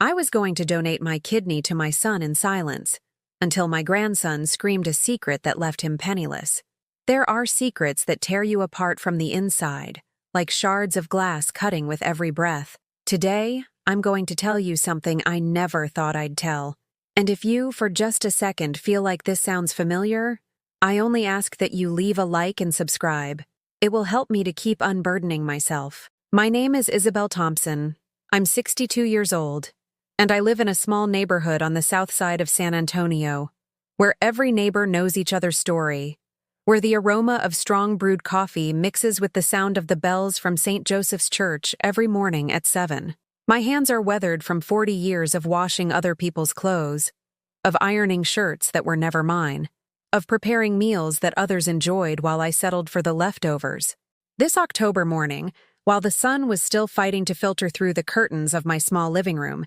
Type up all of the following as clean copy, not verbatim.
I was going to donate my kidney to my son in silence, until my grandson screamed a secret that left him penniless. There are secrets that tear you apart from the inside, like shards of glass cutting with every breath. Today, I'm going to tell you something I never thought I'd tell. And if you, for just a second, feel like this sounds familiar, I only ask that you leave a like and subscribe. It will help me to keep unburdening myself. My name is Isabel Thompson. I'm 62 years old, and I live in a small neighborhood on the south side of San Antonio, where every neighbor knows each other's story, where the aroma of strong brewed coffee mixes with the sound of the bells from St. Joseph's Church every morning at 7. My hands are weathered from 40 years of washing other people's clothes, of ironing shirts that were never mine, of preparing meals that others enjoyed while I settled for the leftovers. This October morning, while the sun was still fighting to filter through the curtains of my small living room,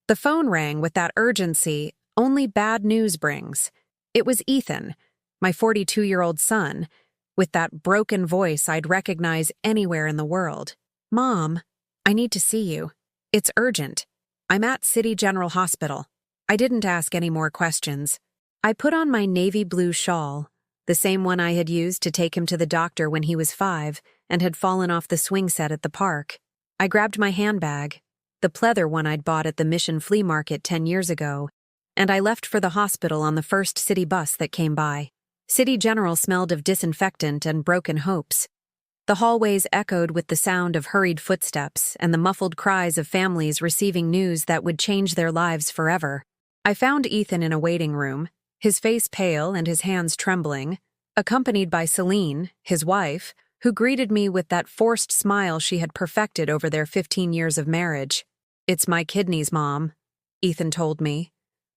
the phone rang with that urgency only bad news brings. It was Ethan, my 42-year-old son, with that broken voice I'd recognize anywhere in the world. "Mom, I need to see you. It's urgent. I'm at City General Hospital." I didn't ask any more questions. I put on my navy blue shawl, the same one I had used to take him to the doctor when he was 5 and had fallen off the swing set at the park. I grabbed my handbag, the pleather one I'd bought at the Mission Flea Market 10 years ago, and I left for the hospital on the first city bus that came by. City General smelled of disinfectant and broken hopes. The hallways echoed with the sound of hurried footsteps and the muffled cries of families receiving news that would change their lives forever. I found Ethan in a waiting room, his face pale and his hands trembling, accompanied by Celine, his wife, who greeted me with that forced smile she had perfected over their 15 years of marriage. "It's my kidneys, Mom," Ethan told me,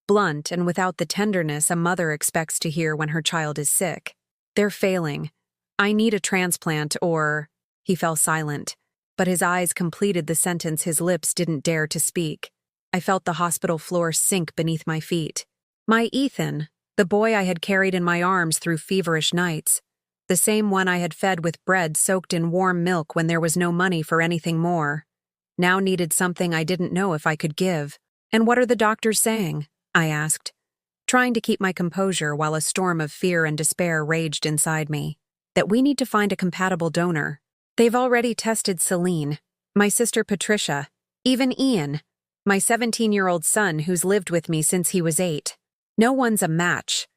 blunt and without the tenderness a mother expects to hear when her child is sick. "They're failing. I need a transplant or—" He fell silent, but his eyes completed the sentence his lips didn't dare to speak. I felt the hospital floor sink beneath my feet. My Ethan, the boy I had carried in my arms through feverish nights, the same one I had fed with bread soaked in warm milk when there was no money for anything more, now needed something I didn't know if I could give. "And what are the doctors saying?" I asked, trying to keep my composure while a storm of fear and despair raged inside me. "That we need to find a compatible donor. They've already tested Celine, my sister Patricia, even Ian, my 17-year-old son who's lived with me since he was 8. No one's a match,"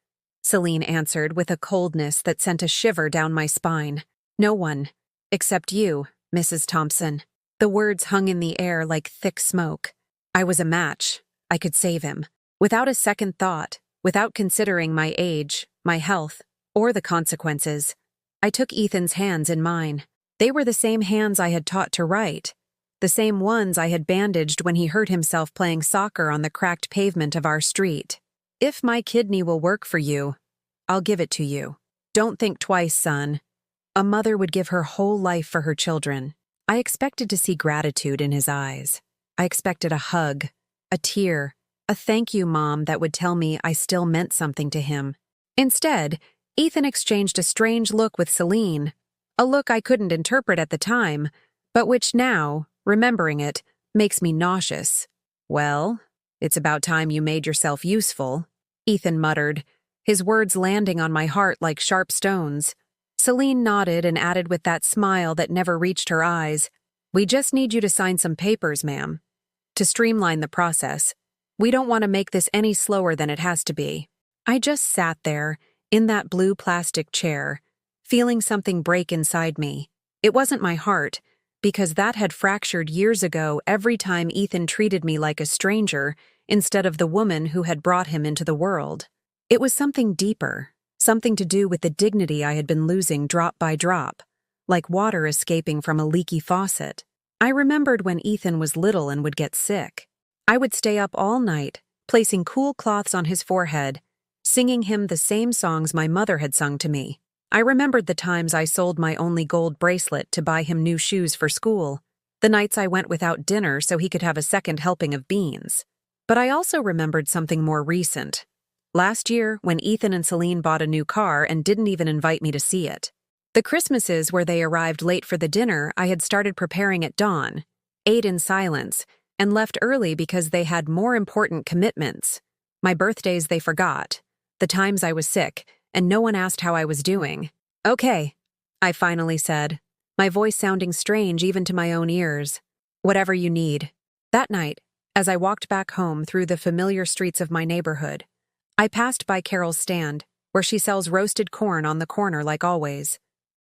Celine answered with a coldness that sent a shiver down my spine. "No one, except you, Mrs. Thompson." The words hung in the air like thick smoke. I was a match. I could save him. Without a second thought, without considering my age, my health, or the consequences, I took Ethan's hands in mine. They were the same hands I had taught to write, the same ones I had bandaged when he hurt himself playing soccer on the cracked pavement of our street. "If my kidney will work for you, I'll give it to you. Don't think twice, son." A mother would give her whole life for her children. I expected to see gratitude in his eyes. I expected a hug, a tear, a "thank you, Mom" that would tell me I still meant something to him. Instead, Ethan exchanged a strange look with Celine, a look I couldn't interpret at the time, but which now, remembering it, makes me nauseous. "Well, it's about time you made yourself useful," Ethan muttered, his words landing on my heart like sharp stones. Celine nodded and added with that smile that never reached her eyes, "We just need you to sign some papers, ma'am, to streamline the process. We don't want to make this any slower than it has to be." I just sat there, in that blue plastic chair, feeling something break inside me. It wasn't my heart, because that had fractured years ago every time Ethan treated me like a stranger instead of the woman who had brought him into the world. It was something deeper, something to do with the dignity I had been losing drop by drop, like water escaping from a leaky faucet. I remembered when Ethan was little and would get sick. I would stay up all night, placing cool cloths on his forehead, singing him the same songs my mother had sung to me. I remembered the times I sold my only gold bracelet to buy him new shoes for school, the nights I went without dinner so he could have a second helping of beans. But I also remembered something more recent. Last year, when Ethan and Celine bought a new car and didn't even invite me to see it. The Christmases where they arrived late for the dinner I had started preparing at dawn, ate in silence, and left early because they had more important commitments. My birthdays they forgot, the times I was sick, and no one asked how I was doing. "Okay," I finally said, my voice sounding strange even to my own ears. "Whatever you need." That night, as I walked back home through the familiar streets of my neighborhood, I passed by Carol's stand, where she sells roasted corn on the corner like always.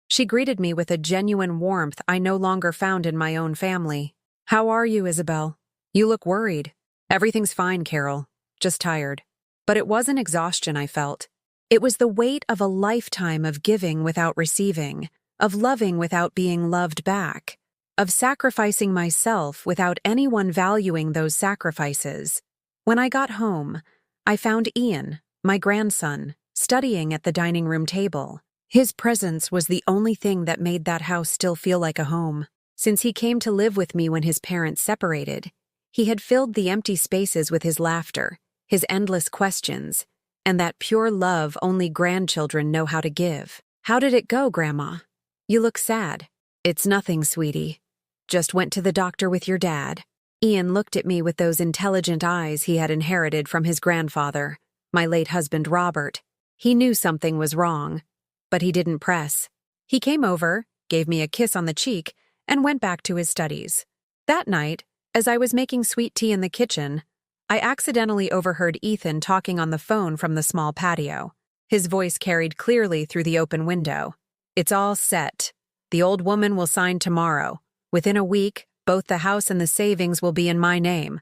She greeted me with a genuine warmth I no longer found in my own family. "How are you, Isabel? You look worried." "Everything's fine, Carol. Just tired." But it wasn't exhaustion I felt. It was the weight of a lifetime of giving without receiving, of loving without being loved back, of sacrificing myself without anyone valuing those sacrifices. When I got home, I found Ian, my grandson, studying at the dining room table. His presence was the only thing that made that house still feel like a home. Since he came to live with me when his parents separated, he had filled the empty spaces with his laughter, his endless questions, and that pure love only grandchildren know how to give. "How did it go, Grandma? You look sad." "It's nothing, sweetie. Just went to the doctor with your dad." Ian looked at me with those intelligent eyes he had inherited from his grandfather, my late husband Robert. He knew something was wrong, but he didn't press. He came over, gave me a kiss on the cheek, and went back to his studies. That night, as I was making sweet tea in the kitchen, I accidentally overheard Ethan talking on the phone from the small patio. His voice carried clearly through the open window. "It's all set. The old woman will sign tomorrow. Within a week, both the house and the savings will be in my name.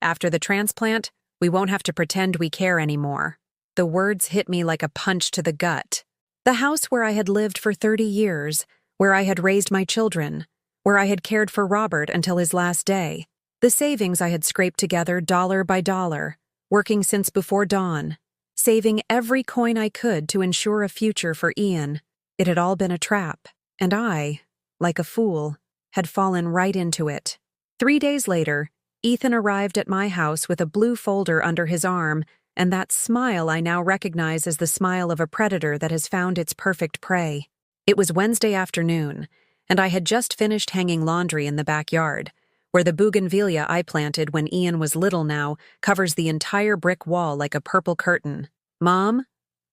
After the transplant, we won't have to pretend we care anymore." The words hit me like a punch to the gut. The house where I had lived for 30 years, where I had raised my children, where I had cared for Robert until his last day. The savings I had scraped together dollar by dollar, working since before dawn, saving every coin I could to ensure a future for Ian. It had all been a trap, and I, like a fool, had fallen right into it. 3 days later, Ethan arrived at my house with a blue folder under his arm and that smile I now recognize as the smile of a predator that has found its perfect prey. It was Wednesday afternoon, and I had just finished hanging laundry in the backyard, where the bougainvillea I planted when Ian was little now covers the entire brick wall like a purple curtain. "Mom,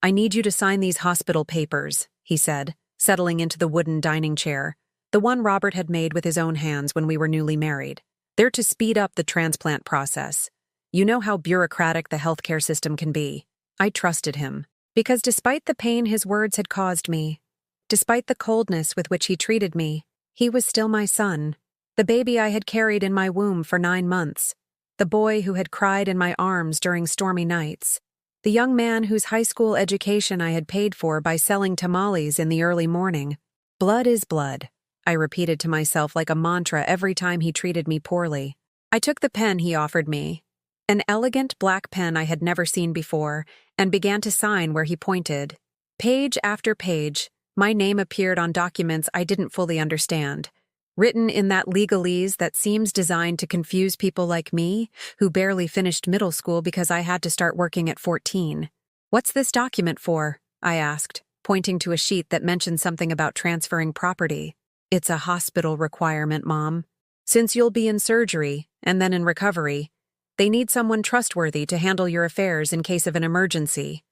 I need you to sign these hospital papers," he said, settling into the wooden dining chair, the one Robert had made with his own hands when we were newly married. "They're to speed up the transplant process. You know how bureaucratic the healthcare system can be." I trusted him, because despite the pain his words had caused me, despite the coldness with which he treated me, he was still my son, the baby I had carried in my womb for 9 months, the boy who had cried in my arms during stormy nights, the young man whose high school education I had paid for by selling tamales in the early morning. "Blood is blood," I repeated to myself like a mantra every time he treated me poorly. I took the pen he offered me, an elegant black pen I had never seen before, and began to sign where he pointed. Page after page, my name appeared on documents I didn't fully understand, written in that legalese that seems designed to confuse people like me, who barely finished middle school because I had to start working at 14. "What's this document for?" I asked, pointing to a sheet that mentioned something about transferring property. "It's a hospital requirement, Mom. Since you'll be in surgery, and then in recovery, they need someone trustworthy to handle your affairs in case of an emergency.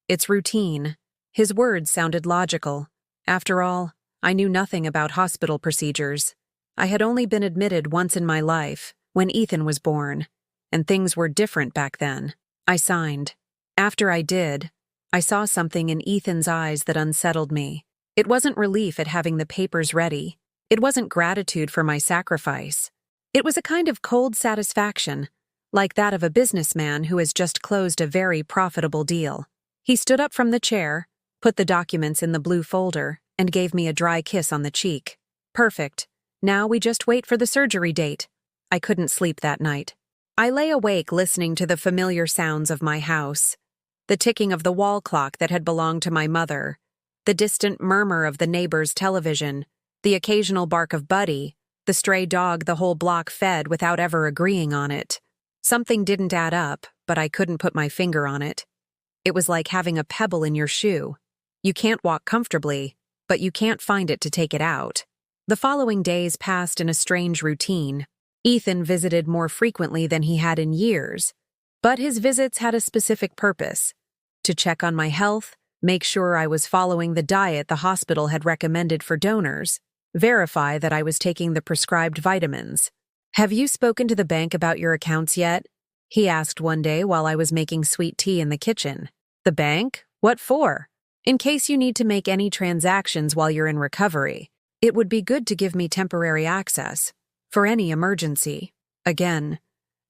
It's routine." His words sounded logical. After all, I knew nothing about hospital procedures. I had only been admitted once in my life, when Ethan was born, and things were different back then. I signed. After I did, I saw something in Ethan's eyes that unsettled me. It wasn't relief at having the papers ready. It wasn't gratitude for my sacrifice. It was a kind of cold satisfaction, like that of a businessman who has just closed a very profitable deal. He stood up from the chair, put the documents in the blue folder, and gave me a dry kiss on the cheek. "Perfect. Now we just wait for the surgery date." I couldn't sleep that night. I lay awake listening to the familiar sounds of my house, the ticking of the wall clock that had belonged to my mother, the distant murmur of the neighbor's television, the occasional bark of Buddy, the stray dog the whole block fed without ever agreeing on it. Something didn't add up, but I couldn't put my finger on it. It was like having a pebble in your shoe. You can't walk comfortably, but you can't find it to take it out. The following days passed in a strange routine. Ethan visited more frequently than he had in years, but his visits had a specific purpose: to check on my health, make sure I was following the diet the hospital had recommended for donors, verify that I was taking the prescribed vitamins. "Have you spoken to the bank about your accounts yet?" he asked one day while I was making sweet tea in the kitchen. "The bank? What for?" "In case you need to make any transactions while you're in recovery. It would be good to give me temporary access. For any emergency." Again,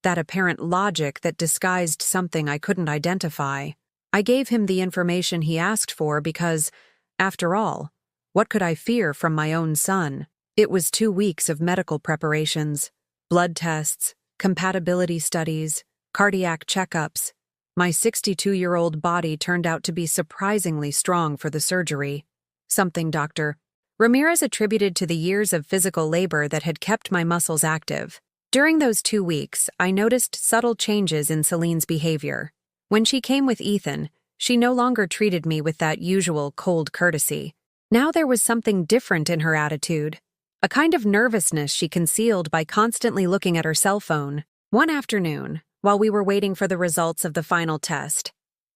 that apparent logic that disguised something I couldn't identify. I gave him the information he asked for because, after all, what could I fear from my own son? It was 2 weeks of medical preparations, blood tests, compatibility studies, cardiac checkups. My 62-year-old body turned out to be surprisingly strong for the surgery. Something Dr. Ramirez attributed to the years of physical labor that had kept my muscles active. During those 2 weeks, I noticed subtle changes in Celine's behavior. When she came with Ethan, she no longer treated me with that usual cold courtesy. Now there was something different in her attitude, a kind of nervousness she concealed by constantly looking at her cell phone. One afternoon, while we were waiting for the results of the final test,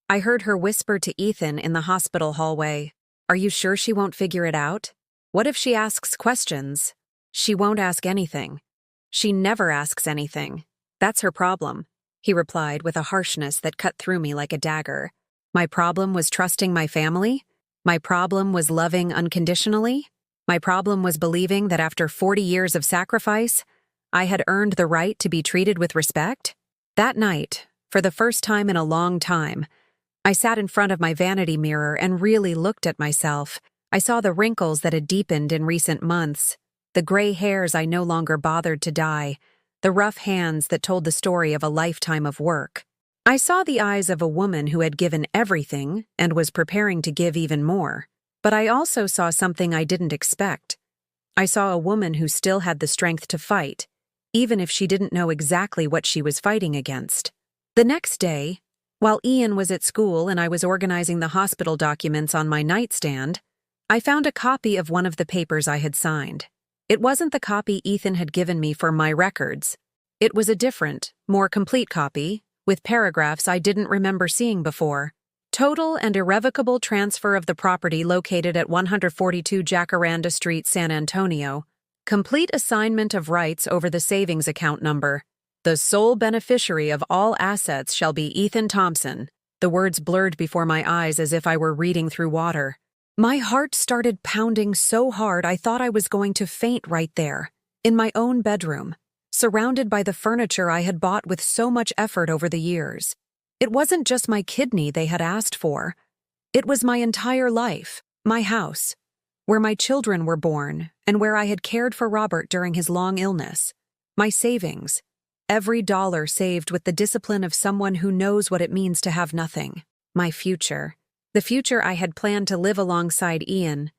I heard her whisper to Ethan in the hospital hallway, "Are you sure she won't figure it out? What if she asks questions?" "She won't ask anything. She never asks anything. That's her problem," he replied with a harshness that cut through me like a dagger. My problem was trusting my family? My problem was loving unconditionally? My problem was believing that after 40 years of sacrifice, I had earned the right to be treated with respect? That night, for the first time in a long time, I sat in front of my vanity mirror and really looked at myself. I saw the wrinkles that had deepened in recent months, the gray hairs I no longer bothered to dye, the rough hands that told the story of a lifetime of work. I saw the eyes of a woman who had given everything and was preparing to give even more. But I also saw something I didn't expect. I saw a woman who still had the strength to fight, even if she didn't know exactly what she was fighting against. The next day, while Ian was at school and I was organizing the hospital documents on my nightstand, I found a copy of one of the papers I had signed. It wasn't the copy Ethan had given me for my records. It was a different, more complete copy, with paragraphs I didn't remember seeing before. Total and irrevocable transfer of the property located at 142 Jacaranda Street, San Antonio. Complete assignment of rights over the savings account number. The sole beneficiary of all assets shall be Ethan Thompson. The words blurred before my eyes as if I were reading through water. My heart started pounding so hard I thought I was going to faint right there, in my own bedroom, surrounded by the furniture I had bought with so much effort over the years. It wasn't just my kidney they had asked for. It was my entire life, my house, where my children were born and where I had cared for Robert during his long illness. My savings, every dollar saved with the discipline of someone who knows what it means to have nothing. My future. The future I had planned to live alongside Ian,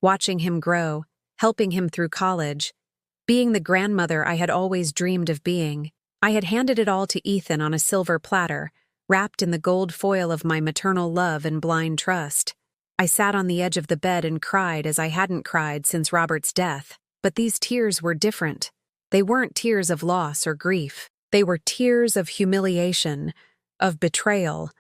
watching him grow, helping him through college, being the grandmother I had always dreamed of being. I had handed it all to Ethan on a silver platter, wrapped in the gold foil of my maternal love and blind trust. I sat on the edge of the bed and cried as I hadn't cried since Robert's death. But these tears were different. They weren't tears of loss or grief. They were tears of humiliation, of betrayal,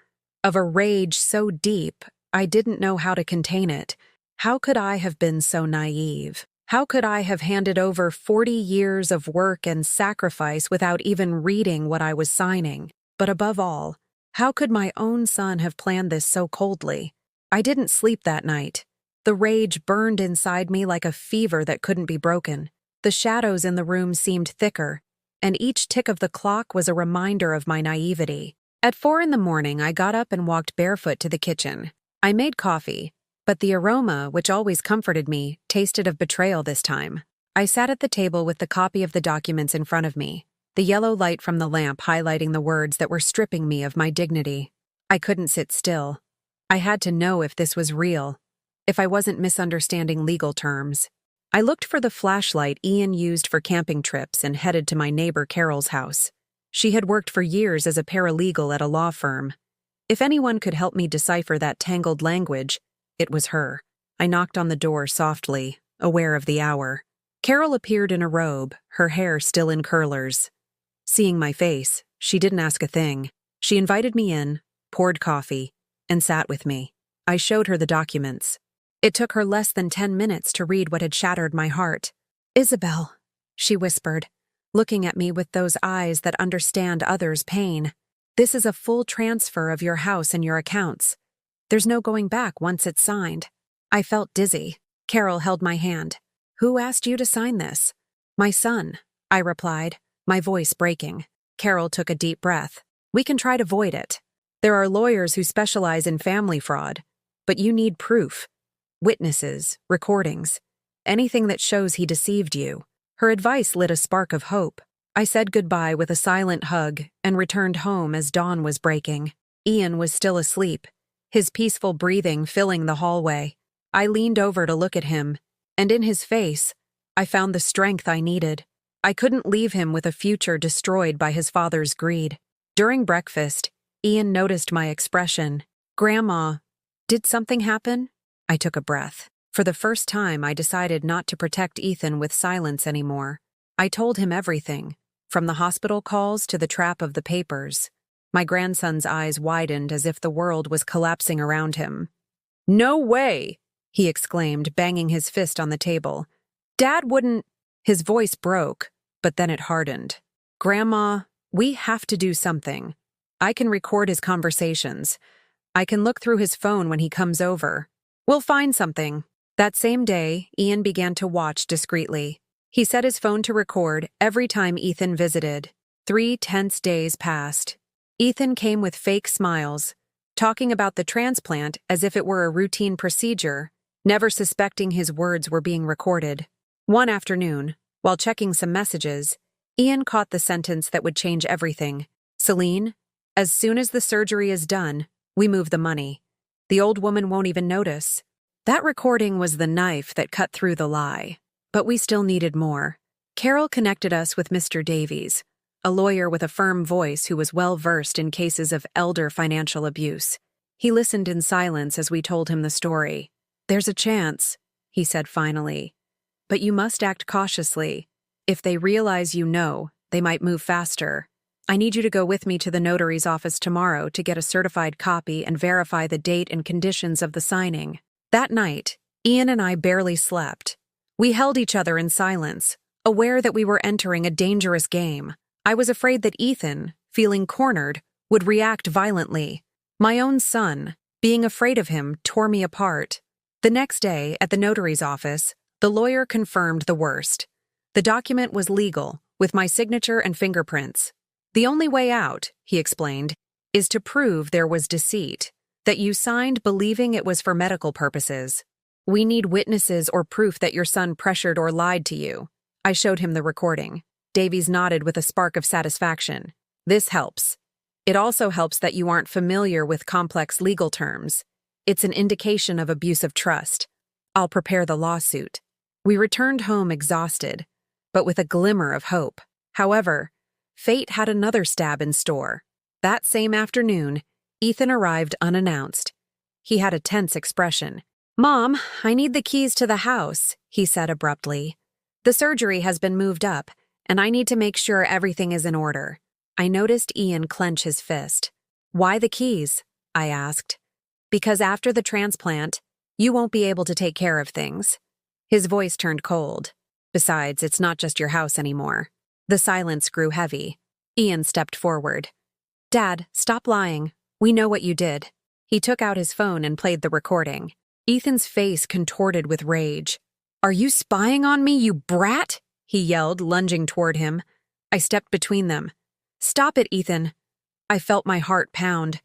of a rage so deep I didn't know how to contain it. How could I have been so naive? How could I have handed over 40 years of work and sacrifice without even reading what I was signing? But above all, how could my own son have planned this so coldly? I didn't sleep that night. The rage burned inside me like a fever that couldn't be broken. The shadows in the room seemed thicker, and each tick of the clock was a reminder of my naivety. At 4 a.m, I got up and walked barefoot to the kitchen. I made coffee, but the aroma, which always comforted me, tasted of betrayal this time. I sat at the table with the copy of the documents in front of me, the yellow light from the lamp highlighting the words that were stripping me of my dignity. I couldn't sit still. I had to know if this was real, if I wasn't misunderstanding legal terms. I looked for the flashlight Ian used for camping trips and headed to my neighbor Carol's house. She had worked for years as a paralegal at a law firm. If anyone could help me decipher that tangled language, it was her. I knocked on the door softly, aware of the hour. Carol appeared in a robe, her hair still in curlers. Seeing my face, she didn't ask a thing. She invited me in, poured coffee, and sat with me. I showed her the documents. It took her less than 10 minutes to read what had shattered my heart. "Isabel," she whispered, looking at me with those eyes that understand others' pain. "This is a full transfer of your house and your accounts. There's no going back once it's signed." I felt dizzy. Carol held my hand. "Who asked you to sign this?" "My son," I replied, my voice breaking. Carol took a deep breath. "We can try to avoid it. There are lawyers who specialize in family fraud, but you need proof. Witnesses, recordings, anything that shows he deceived you." Her advice lit a spark of hope. I said goodbye with a silent hug and returned home as dawn was breaking. Ian was still asleep, his peaceful breathing filling the hallway. I leaned over to look at him, and in his face, I found the strength I needed. I couldn't leave him with a future destroyed by his father's greed. During breakfast, Ian noticed my expression. "Grandma, did something happen?" I took a breath. For the first time, I decided not to protect Ethan with silence anymore. I told him everything, from the hospital calls to the trap of the papers. My grandson's eyes widened as if the world was collapsing around him. "No way!" he exclaimed, banging his fist on the table. "Dad wouldn't—" His voice broke, but then it hardened. "Grandma, we have to do something. I can record his conversations. I can look through his phone when he comes over. We'll find something." That same day, Ian began to watch discreetly. He set his phone to record every time Ethan visited. 3 tense days passed. Ethan came with fake smiles, talking about the transplant as if it were a routine procedure, never suspecting his words were being recorded. One afternoon, while checking some messages, Ian caught the sentence that would change everything. "Celine, as soon as the surgery is done, we move the money. The old woman won't even notice." That recording was the knife that cut through the lie. But we still needed more. Carol connected us with Mr. Davies, a lawyer with a firm voice who was well-versed in cases of elder financial abuse. He listened in silence as we told him the story. "There's a chance," he said finally. "But you must act cautiously. If they realize you know, they might move faster. I need you to go with me to the notary's office tomorrow to get a certified copy and verify the date and conditions of the signing." That night, Ian and I barely slept. We held each other in silence, aware that we were entering a dangerous game. I was afraid that Ethan, feeling cornered, would react violently. My own son, being afraid of him, tore me apart. The next day, at the notary's office, the lawyer confirmed the worst. The document was legal, with my signature and fingerprints. "The only way out," he explained, "is to prove there was deceit, that you signed believing it was for medical purposes. We need witnesses or proof that your son pressured or lied to you." I showed him the recording. Davies nodded with a spark of satisfaction. "This helps. It also helps that you aren't familiar with complex legal terms. It's an indication of abuse of trust. I'll prepare the lawsuit." We returned home exhausted, but with a glimmer of hope. However, fate had another stab in store. That same afternoon, Ethan arrived unannounced. He had a tense expression. "Mom, I need the keys to the house," he said abruptly. "The surgery has been moved up, and I need to make sure everything is in order." I noticed Ian clench his fist. "Why the keys?" I asked. "Because after the transplant, you won't be able to take care of things." His voice turned cold. "Besides, it's not just your house anymore." The silence grew heavy. Ian stepped forward. "Dad, stop lying. We know what you did." He took out his phone and played the recording. Ethan's face contorted with rage. "Are you spying on me, you brat?" he yelled, lunging toward him. I stepped between them. "Stop it, Ethan." I felt my heart pound.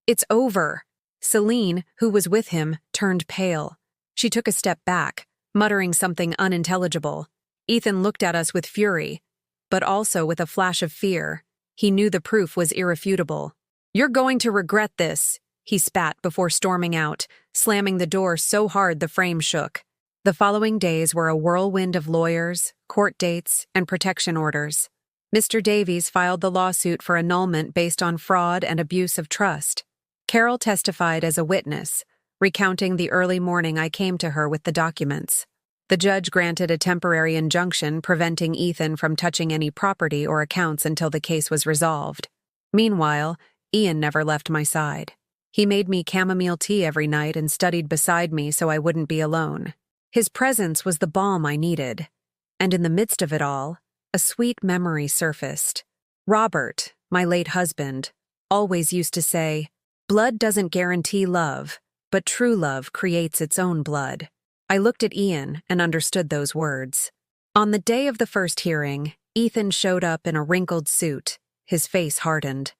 "It's over." Celine, who was with him, turned pale. She took a step back, muttering something unintelligible. Ethan looked at us with fury, but also with a flash of fear. He knew the proof was irrefutable. "You're going to regret this," he spat before storming out, slamming the door so hard the frame shook. The following days were a whirlwind of lawyers, court dates, and protection orders. Mr. Davies filed the lawsuit for annulment based on fraud and abuse of trust. Carol testified as a witness, recounting the early morning I came to her with the documents. The judge granted a temporary injunction preventing Ethan from touching any property or accounts until the case was resolved. Meanwhile, Ian never left my side. He made me chamomile tea every night and studied beside me so I wouldn't be alone. His presence was the balm I needed. And in the midst of it all, a sweet memory surfaced. Robert, my late husband, always used to say, "Blood doesn't guarantee love, but true love creates its own blood." I looked at Ian and understood those words. On the day of the first hearing, Ethan showed up in a wrinkled suit, his face hardened.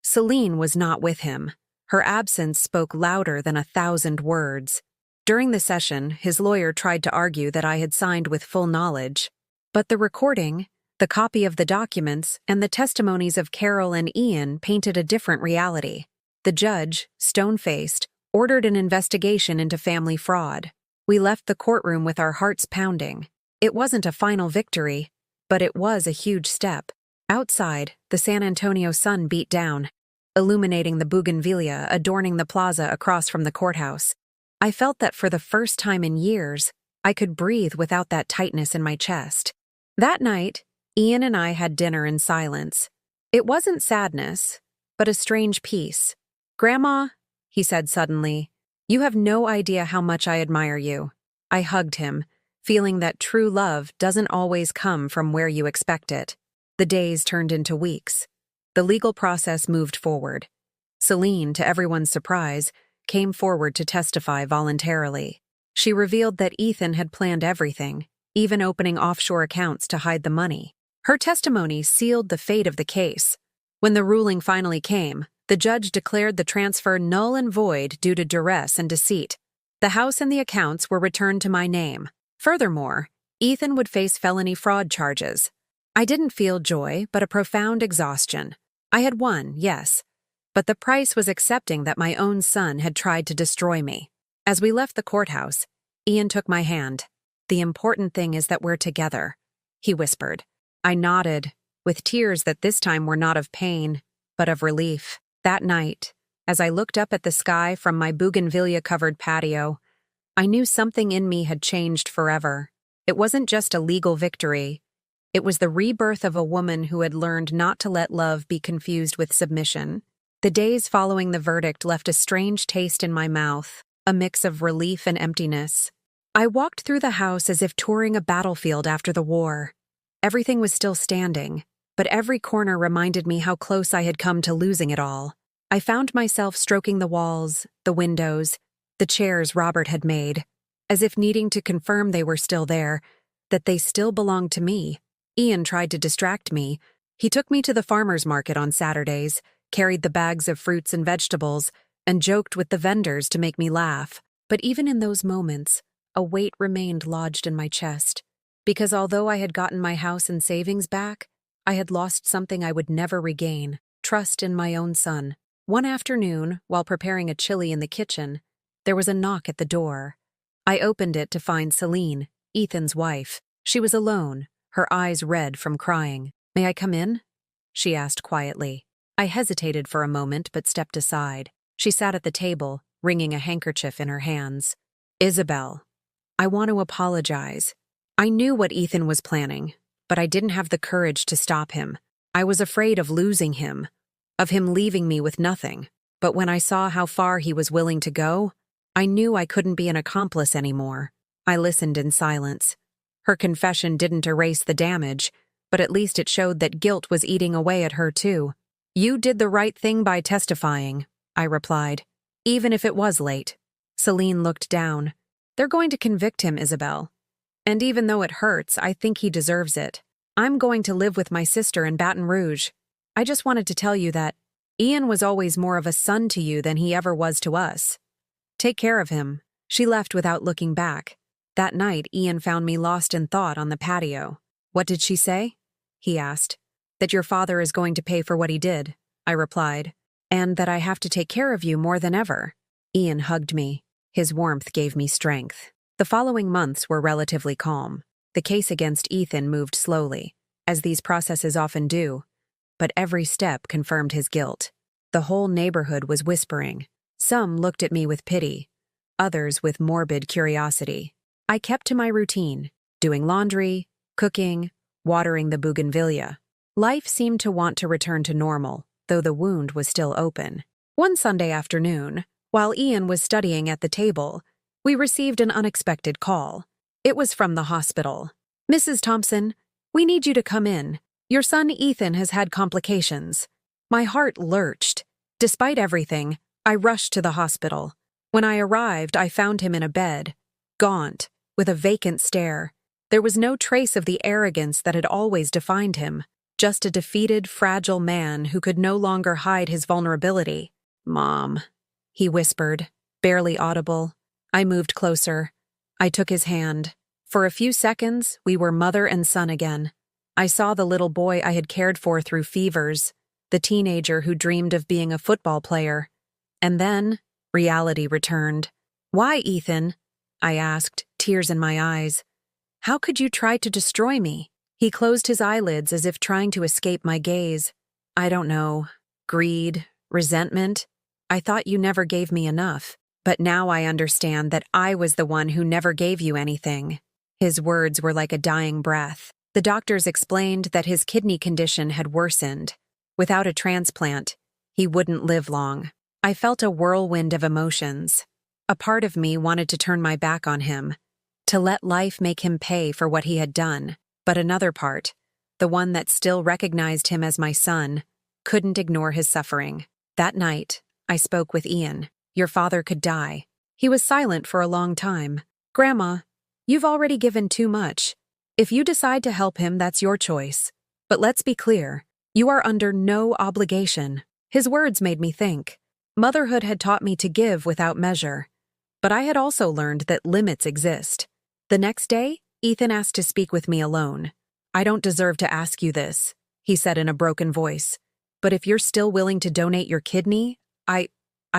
Celine was not with him. Her absence spoke louder than 1,000 words. During the session, his lawyer tried to argue that I had signed with full knowledge. But the recording, the copy of the documents, and the testimonies of Carol and Ian painted a different reality. The judge, stone-faced, ordered an investigation into family fraud. We left the courtroom with our hearts pounding. It wasn't a final victory, but it was a huge step. Outside, the San Antonio sun beat down, illuminating the bougainvillea adorning the plaza across from the courthouse. I felt that for the first time in years, I could breathe without that tightness in my chest. That night, Ian and I had dinner in silence. It wasn't sadness, but a strange peace. "Grandma," he said suddenly, "you have no idea how much I admire you." I hugged him, feeling that true love doesn't always come from where you expect it. The days turned into weeks. The legal process moved forward. Celine, to everyone's surprise, came forward to testify voluntarily. She revealed that Ethan had planned everything, even opening offshore accounts to hide the money. Her testimony sealed the fate of the case. When the ruling finally came, the judge declared the transfer null and void due to duress and deceit. The house and the accounts were returned to my name. Furthermore, Ethan would face felony fraud charges. I didn't feel joy, but a profound exhaustion. I had won, yes, but the price was accepting that my own son had tried to destroy me. As we left the courthouse, Ian took my hand. "The important thing is that we're together," he whispered. I nodded, with tears that this time were not of pain, but of relief. That night, as I looked up at the sky from my bougainvillea-covered patio, I knew something in me had changed forever. It wasn't just a legal victory. It was the rebirth of a woman who had learned not to let love be confused with submission. The days following the verdict left a strange taste in my mouth, a mix of relief and emptiness. I walked through the house as if touring a battlefield after the war. Everything was still standing, but every corner reminded me how close I had come to losing it all. I found myself stroking the walls, the windows, the chairs Robert had made, as if needing to confirm they were still there, that they still belonged to me. Ian tried to distract me. He took me to the farmer's market on Saturdays, carried the bags of fruits and vegetables, and joked with the vendors to make me laugh. But even in those moments, a weight remained lodged in my chest, because although I had gotten my house and savings back, I had lost something I would never regain: trust in my own son. One afternoon, while preparing a chili in the kitchen, there was a knock at the door. I opened it to find Celine, Ethan's wife. She was alone, her eyes red from crying. "May I come in?" she asked quietly. I hesitated for a moment but stepped aside. She sat at the table, wringing a handkerchief in her hands. "Isabel, I want to apologize. I knew what Ethan was planning, but I didn't have the courage to stop him. I was afraid of losing him, of him leaving me with nothing. But when I saw how far he was willing to go, I knew I couldn't be an accomplice anymore." I listened in silence. Her confession didn't erase the damage, but at least it showed that guilt was eating away at her too. "You did the right thing by testifying," I replied, "even if it was late." Celine looked down. "They're going to convict him, Isabel. And even though it hurts, I think he deserves it. I'm going to live with my sister in Baton Rouge. I just wanted to tell you that Ian was always more of a son to you than he ever was to us. Take care of him." She left without looking back. That night, Ian found me lost in thought on the patio. "What did she say?" he asked. "That your father is going to pay for what he did," I replied, "and that I have to take care of you more than ever." Ian hugged me. His warmth gave me strength. The following months were relatively calm. The case against Ethan moved slowly, as these processes often do, but every step confirmed his guilt. The whole neighborhood was whispering. Some looked at me with pity, others with morbid curiosity. I kept to my routine, doing laundry, cooking, watering the bougainvillea. Life seemed to want to return to normal, though the wound was still open. One Sunday afternoon, while Ian was studying at the table, we received an unexpected call. It was from the hospital. "Mrs. Thompson, we need you to come in. Your son Ethan has had complications." My heart lurched. Despite everything, I rushed to the hospital. When I arrived, I found him in a bed, gaunt, with a vacant stare. There was no trace of the arrogance that had always defined him, just a defeated, fragile man who could no longer hide his vulnerability. "Mom," he whispered, barely audible. I moved closer. I took his hand. For a few seconds, we were mother and son again. I saw the little boy I had cared for through fevers, the teenager who dreamed of being a football player. And then, reality returned. "Why, Ethan?" I asked, tears in my eyes. "How could you try to destroy me?" He closed his eyelids as if trying to escape my gaze. "I don't know. Greed, resentment. I thought you never gave me enough. But now I understand that I was the one who never gave you anything." His words were like a dying breath. The doctors explained that his kidney condition had worsened. Without a transplant, he wouldn't live long. I felt a whirlwind of emotions. A part of me wanted to turn my back on him, to let life make him pay for what he had done. But another part, the one that still recognized him as my son, couldn't ignore his suffering. That night, I spoke with Ian. "Your father could die." He was silent for a long time. "Grandma, you've already given too much. If you decide to help him, that's your choice. But let's be clear, you are under no obligation." His words made me think. Motherhood had taught me to give without measure. But I had also learned that limits exist. The next day, Ethan asked to speak with me alone. "I don't deserve to ask you this," he said in a broken voice. "But if you're still willing to donate your kidney, I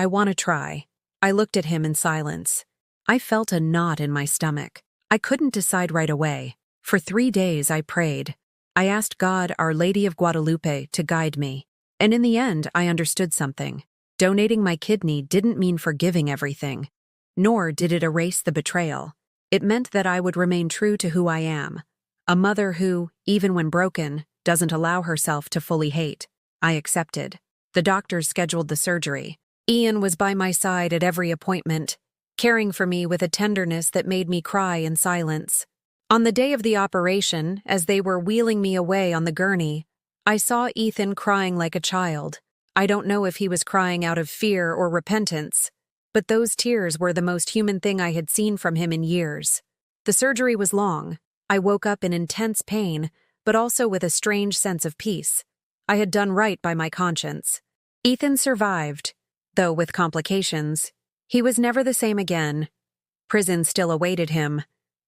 want to try." I looked at him in silence. I felt a knot in my stomach. I couldn't decide right away. For 3 days I prayed. I asked God, Our Lady of Guadalupe, to guide me. And in the end, I understood something. Donating my kidney didn't mean forgiving everything, nor did it erase the betrayal. It meant that I would remain true to who I am, a mother who, even when broken, doesn't allow herself to fully hate. I accepted. The doctors scheduled the surgery. Ian was by my side at every appointment, caring for me with a tenderness that made me cry in silence. On the day of the operation, as they were wheeling me away on the gurney, I saw Ethan crying like a child. I don't know if he was crying out of fear or repentance, but those tears were the most human thing I had seen from him in years. The surgery was long. I woke up in intense pain, but also with a strange sense of peace. I had done right by my conscience. Ethan survived, though with complications. He was never the same again. Prison still awaited him,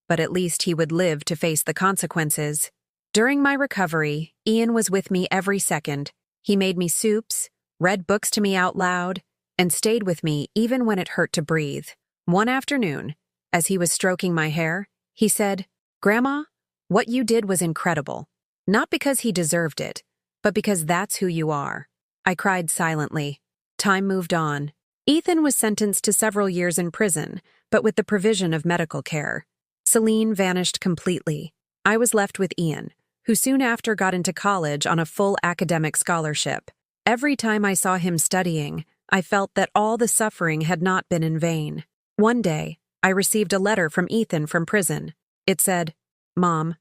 but at least he would live to face the consequences. During my recovery, Ian was with me every second. He made me soups, read books to me out loud, and stayed with me even when it hurt to breathe. One afternoon, as he was stroking my hair, he said, "Grandma, what you did was incredible. Not because he deserved it, but because that's who you are." I cried silently. Time moved on. Ethan was sentenced to several years in prison, but with the provision of medical care. Celine vanished completely. I was left with Ian, who soon after got into college on a full academic scholarship. Every time I saw him studying, I felt that all the suffering had not been in vain. One day, I received a letter from Ethan from prison. It said, "Mom,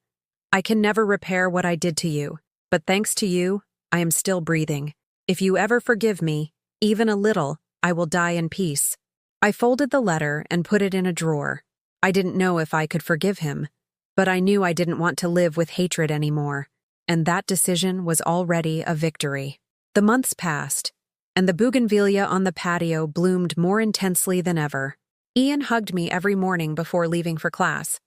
I can never repair what I did to you, but thanks to you, I am still breathing. If you ever forgive me, even a little, I will die in peace." I folded the letter and put it in a drawer. I didn't know if I could forgive him, but I knew I didn't want to live with hatred anymore, and that decision was already a victory. The months passed, and the bougainvillea on the patio bloomed more intensely than ever. Ian hugged me every morning before leaving for class,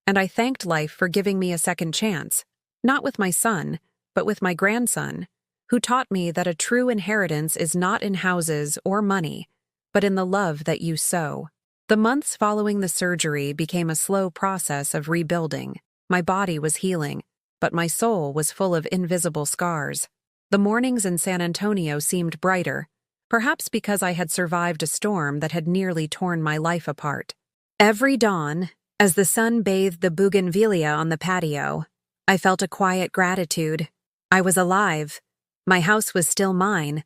and I thanked life for giving me a second chance, not with my son, but with my grandson, who taught me that a true inheritance is not in houses or money, but in the love that you sow. The months following the surgery became a slow process of rebuilding. My body was healing, but my soul was full of invisible scars. The mornings in San Antonio seemed brighter, perhaps because I had survived a storm that had nearly torn my life apart. Every dawn, As the sun bathed the bougainvillea on the patio, I felt a quiet gratitude. I was alive. My house was still mine.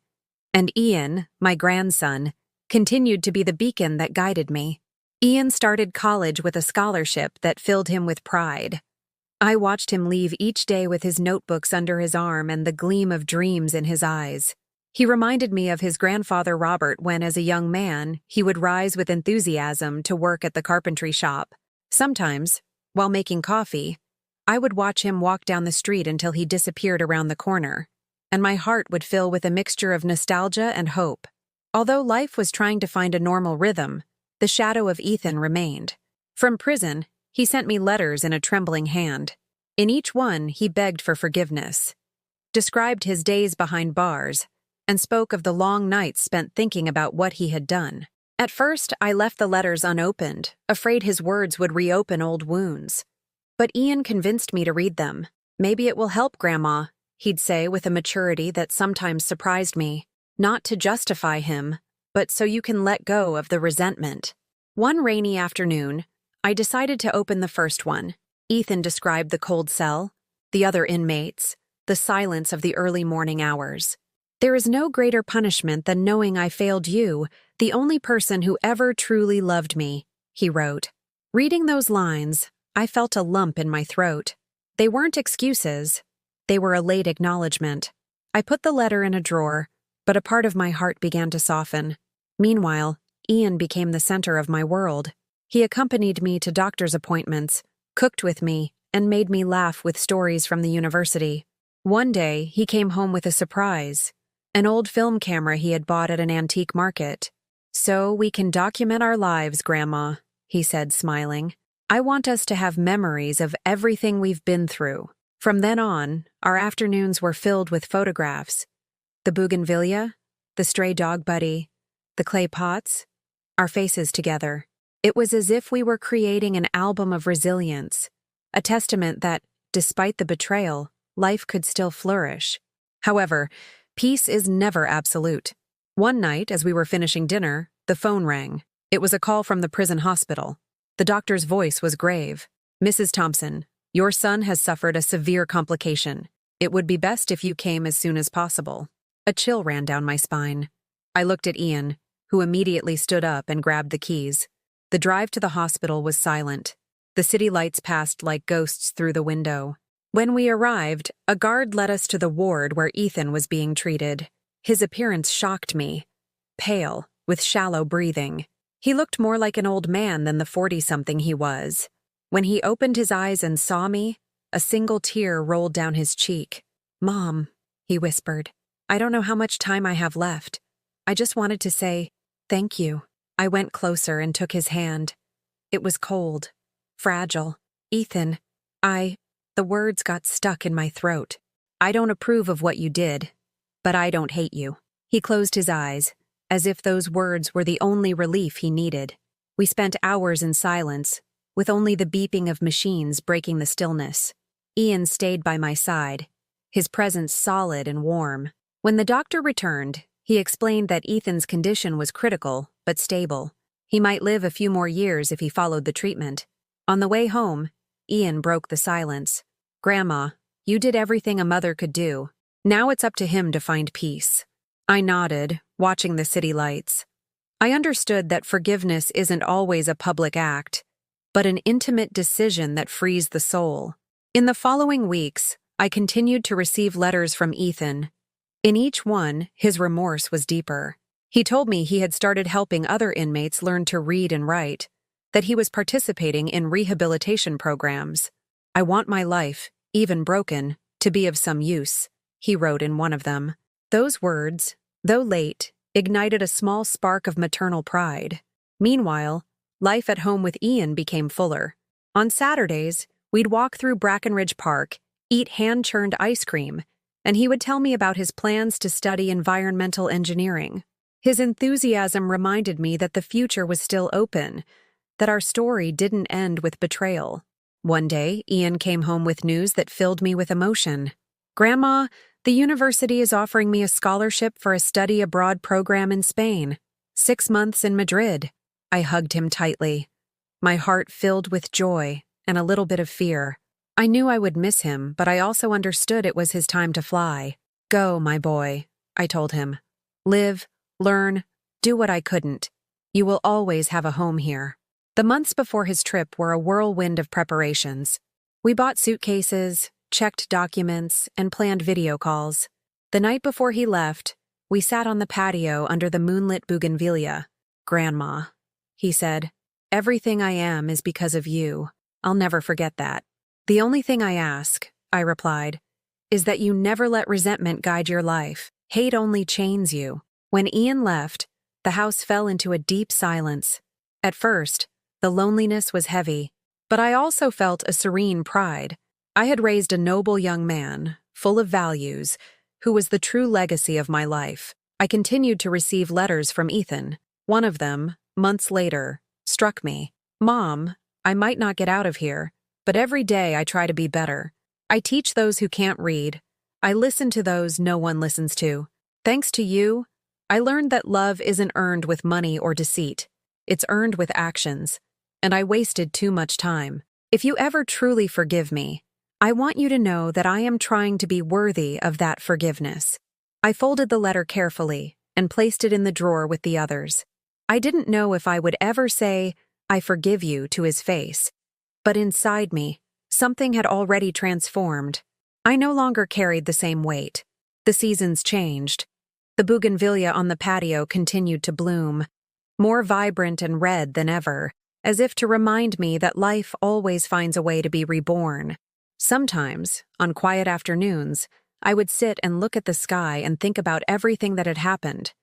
And Ian, my grandson, continued to be the beacon that guided me. Ian started college with a scholarship that filled him with pride. I watched him leave each day with his notebooks under his arm and the gleam of dreams in his eyes. He reminded me of his grandfather Robert when, as a young man, he would rise with enthusiasm to work at the carpentry shop. Sometimes, while making coffee, I would watch him walk down the street until he disappeared around the corner, and my heart would fill with a mixture of nostalgia and hope. Although life was trying to find a normal rhythm, the shadow of Ethan remained. From prison, he sent me letters in a trembling hand. In each one, he begged for forgiveness, described his days behind bars, and spoke of the long nights spent thinking about what he had done. At first, I left the letters unopened, afraid his words would reopen old wounds. But Ian convinced me to read them. "Maybe it will help, Grandma," he'd say with a maturity that sometimes surprised me. Not to justify him, but so you can let go of the resentment. One rainy afternoon, I decided to open the first one. Ethan described the cold cell, the other inmates, the silence of the early morning hours. "There is no greater punishment than knowing I failed you, the only person who ever truly loved me," he wrote. Reading those lines, I felt a lump in my throat. They weren't excuses. They were a late acknowledgement. I put the letter in a drawer, but a part of my heart began to soften. Meanwhile, Ian became the center of my world. He accompanied me to doctor's appointments, cooked with me, and made me laugh with stories from the university. One day, he came home with a surprise, an old film camera he had bought at an antique market. "So we can document our lives, Grandma," he said, smiling. "I want us to have memories of everything we've been through." From then on, our afternoons were filled with photographs. The bougainvillea, the stray dog Buddy, the clay pots, our faces together. It was as if we were creating an album of resilience, a testament that, despite the betrayal, life could still flourish. However, peace is never absolute. One night, as we were finishing dinner, the phone rang. It was a call from the prison hospital. The doctor's voice was grave. "Mrs. Thompson, your son has suffered a severe complication. It would be best if you came as soon as possible." A chill ran down my spine. I looked at Ian, who immediately stood up and grabbed the keys. The drive to the hospital was silent. The city lights passed like ghosts through the window. When we arrived, a guard led us to the ward where Ethan was being treated. His appearance shocked me. Pale, with shallow breathing. He looked more like an old man than the 40-something he was. When he opened his eyes and saw me, a single tear rolled down his cheek. "Mom," he whispered, "I don't know how much time I have left. I just wanted to say, thank you." I went closer and took his hand. It was cold, fragile. "Ethan, the words got stuck in my throat. I don't approve of what you did, but I don't hate you." He closed his eyes, as if those words were the only relief he needed. We spent hours in silence, with only the beeping of machines breaking the stillness. Ian stayed by my side, his presence solid and warm. When the doctor returned, he explained that Ethan's condition was critical, but stable. He might live a few more years if he followed the treatment. On the way home, Ian broke the silence. "Grandma, you did everything a mother could do. Now it's up to him to find peace." I nodded, watching the city lights. I understood that forgiveness isn't always a public act, but an intimate decision that frees the soul. In the following weeks, I continued to receive letters from Ethan. In each one, his remorse was deeper. He told me he had started helping other inmates learn to read and write, that he was participating in rehabilitation programs. "I want my life, even broken, to be of some use," he wrote in one of them. Those words, though late, ignited a small spark of maternal pride. Meanwhile, life at home with Ian became fuller. On Saturdays, we'd walk through Brackenridge Park, eat hand-churned ice cream, and he would tell me about his plans to study environmental engineering. His enthusiasm reminded me that the future was still open, that our story didn't end with betrayal. One day, Ian came home with news that filled me with emotion. "Grandma, the university is offering me a scholarship for a study abroad program in Spain. 6 months in Madrid." I hugged him tightly. my heart filled with joy and a little bit of fear. I knew I would miss him, but I also understood it was his time to fly. Go, my boy, I told him. Live, learn, do what I couldn't. You will always have a home here. The months before his trip were a whirlwind of preparations. We bought suitcases, checked documents, and planned video calls. The night before he left, we sat on the patio under the moonlit bougainvillea. Grandma, he said, everything I am is because of you. I'll never forget that. The only thing I ask, I replied, is that you never let resentment guide your life. Hate only chains you. When Ian left, the house fell into a deep silence. At first, the loneliness was heavy, but I also felt a serene pride. I had raised a noble young man, full of values, who was the true legacy of my life. I continued to receive letters from Ethan. One of them, months later, struck me. Mom, I might not get out of here, but every day I try to be better. I teach those who can't read. I listen to those no one listens to. Thanks to you, I learned that love isn't earned with money or deceit. It's earned with actions. And I wasted too much time. If you ever truly forgive me, I want you to know that I am trying to be worthy of that forgiveness. I folded the letter carefully and placed it in the drawer with the others. I didn't know if I would ever say, I forgive you, to his face. But inside me, something had already transformed. I no longer carried the same weight. The seasons changed. The bougainvillea on the patio continued to bloom, more vibrant and red than ever, as if to remind me that life always finds a way to be reborn. Sometimes, on quiet afternoons, I would sit and look at the sky and think about everything that had happened.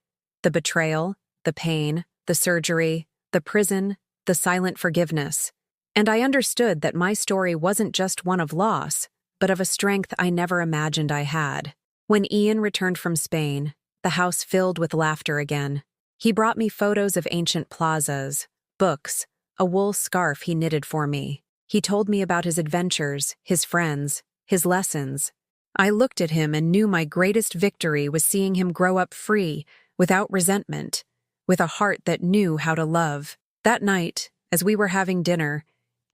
The betrayal, the pain, the surgery, the prison, the silent forgiveness. And I understood that my story wasn't just one of loss, but of a strength I never imagined I had. When Ian returned from Spain, the house filled with laughter again. He brought me photos of ancient plazas, books, a wool scarf he knitted for me. He told me about his adventures, his friends, his lessons. I looked at him and knew my greatest victory was seeing him grow up free, without resentment, with a heart that knew how to love. That night, as we were having dinner,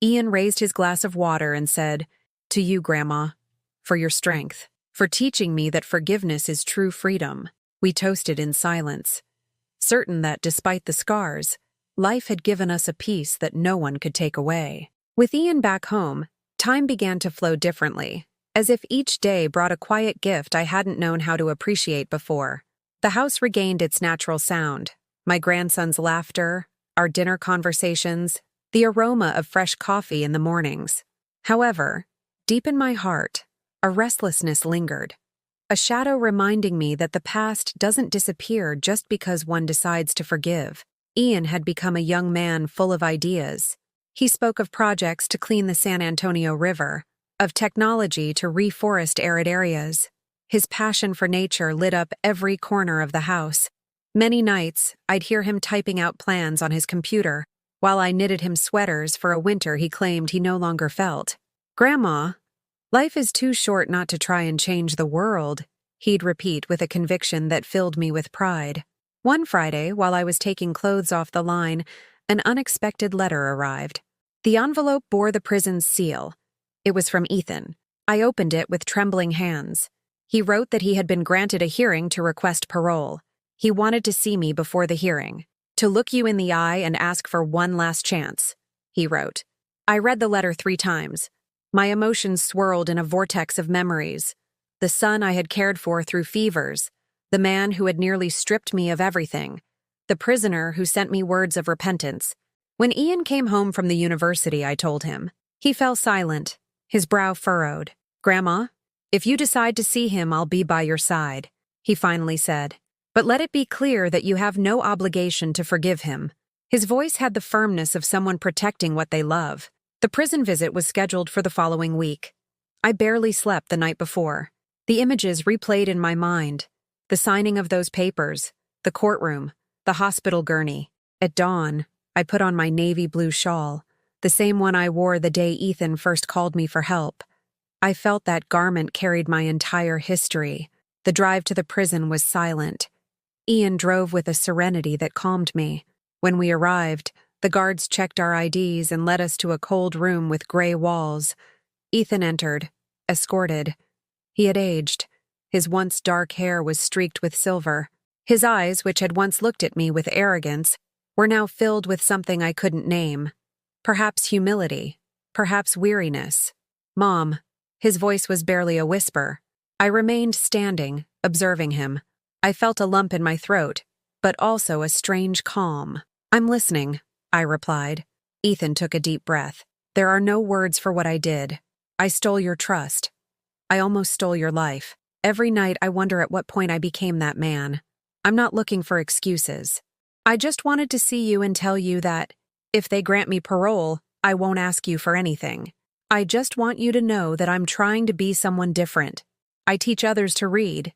Ian raised his glass of water and said, "To you, Grandma, for your strength, for teaching me that forgiveness is true freedom." We toasted in silence, certain that, despite the scars, life had given us a peace that no one could take away. With Ian back home, time began to flow differently, as if each day brought a quiet gift I hadn't known how to appreciate before. The house regained its natural sound, my grandson's laughter, our dinner conversations, the aroma of fresh coffee in the mornings. However, deep in my heart, a restlessness lingered, a shadow reminding me that the past doesn't disappear just because one decides to forgive. Ian had become a young man full of ideas. He spoke of projects to clean the San Antonio River, of technology to reforest arid areas. His passion for nature lit up every corner of the house. Many nights, I'd hear him typing out plans on his computer, while I knitted him sweaters for a winter he claimed he no longer felt. "Grandma, life is too short not to try and change the world," he'd repeat with a conviction that filled me with pride. One Friday, while I was taking clothes off the line, an unexpected letter arrived. The envelope bore the prison's seal. It was from Ethan. I opened it with trembling hands. He wrote that he had been granted a hearing to request parole. He wanted to see me before the hearing, to look you in the eye and ask for one last chance, he wrote. I read the letter 3 times. My emotions swirled in a vortex of memories. The son I had cared for through fevers, the man who had nearly stripped me of everything, the prisoner who sent me words of repentance. When Ian came home from the university, I told him. He fell silent, his brow furrowed. "Grandma, if you decide to see him, I'll be by your side," he finally said. "But let it be clear that you have no obligation to forgive him." His voice had the firmness of someone protecting what they love. The prison visit was scheduled for the following week. I barely slept the night before. The images replayed in my mind. The signing of those papers, the courtroom, the hospital gurney. At dawn, I put on my navy blue shawl, the same one I wore the day Ethan first called me for help. I felt that garment carried my entire history. The drive to the prison was silent. Ian drove with a serenity that calmed me. When we arrived, The guards checked our IDs and led us to a cold room with gray walls. Ethan entered, escorted. He had aged. His once dark hair was streaked with silver. His eyes, which had once looked at me with arrogance, were now filled with something I couldn't name. Perhaps humility, perhaps weariness. "Mom." His voice was barely a whisper. I remained standing, observing him. I felt a lump in my throat, but also a strange calm. "I'm listening," I replied. Ethan took a deep breath. "There are no words for what I did. I stole your trust. I almost stole your life. Every night I wonder at what point I became that man. I'm not looking for excuses. I just wanted to see you and tell you that, if they grant me parole, I won't ask you for anything. I just want you to know that I'm trying to be someone different. I teach others to read.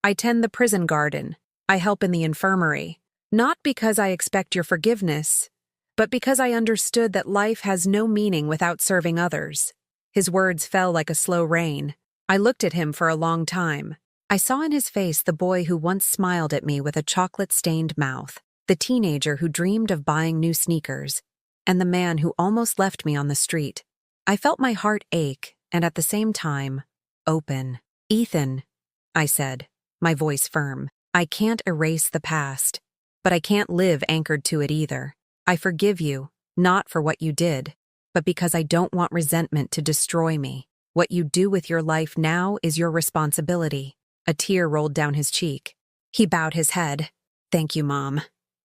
I tend the prison garden. I help in the infirmary. Not because I expect your forgiveness, but because I understood that life has no meaning without serving others." His words fell like a slow rain. I looked at him for a long time. I saw in his face the boy who once smiled at me with a chocolate-stained mouth, the teenager who dreamed of buying new sneakers, and the man who almost left me on the street. I felt my heart ache and at the same time, open. "Ethan," I said, my voice firm, "I can't erase the past, but I can't live anchored to it either. I forgive you, not for what you did, but because I don't want resentment to destroy me. What you do with your life now is your responsibility." A tear rolled down his cheek. He bowed his head. "Thank you, Mom,"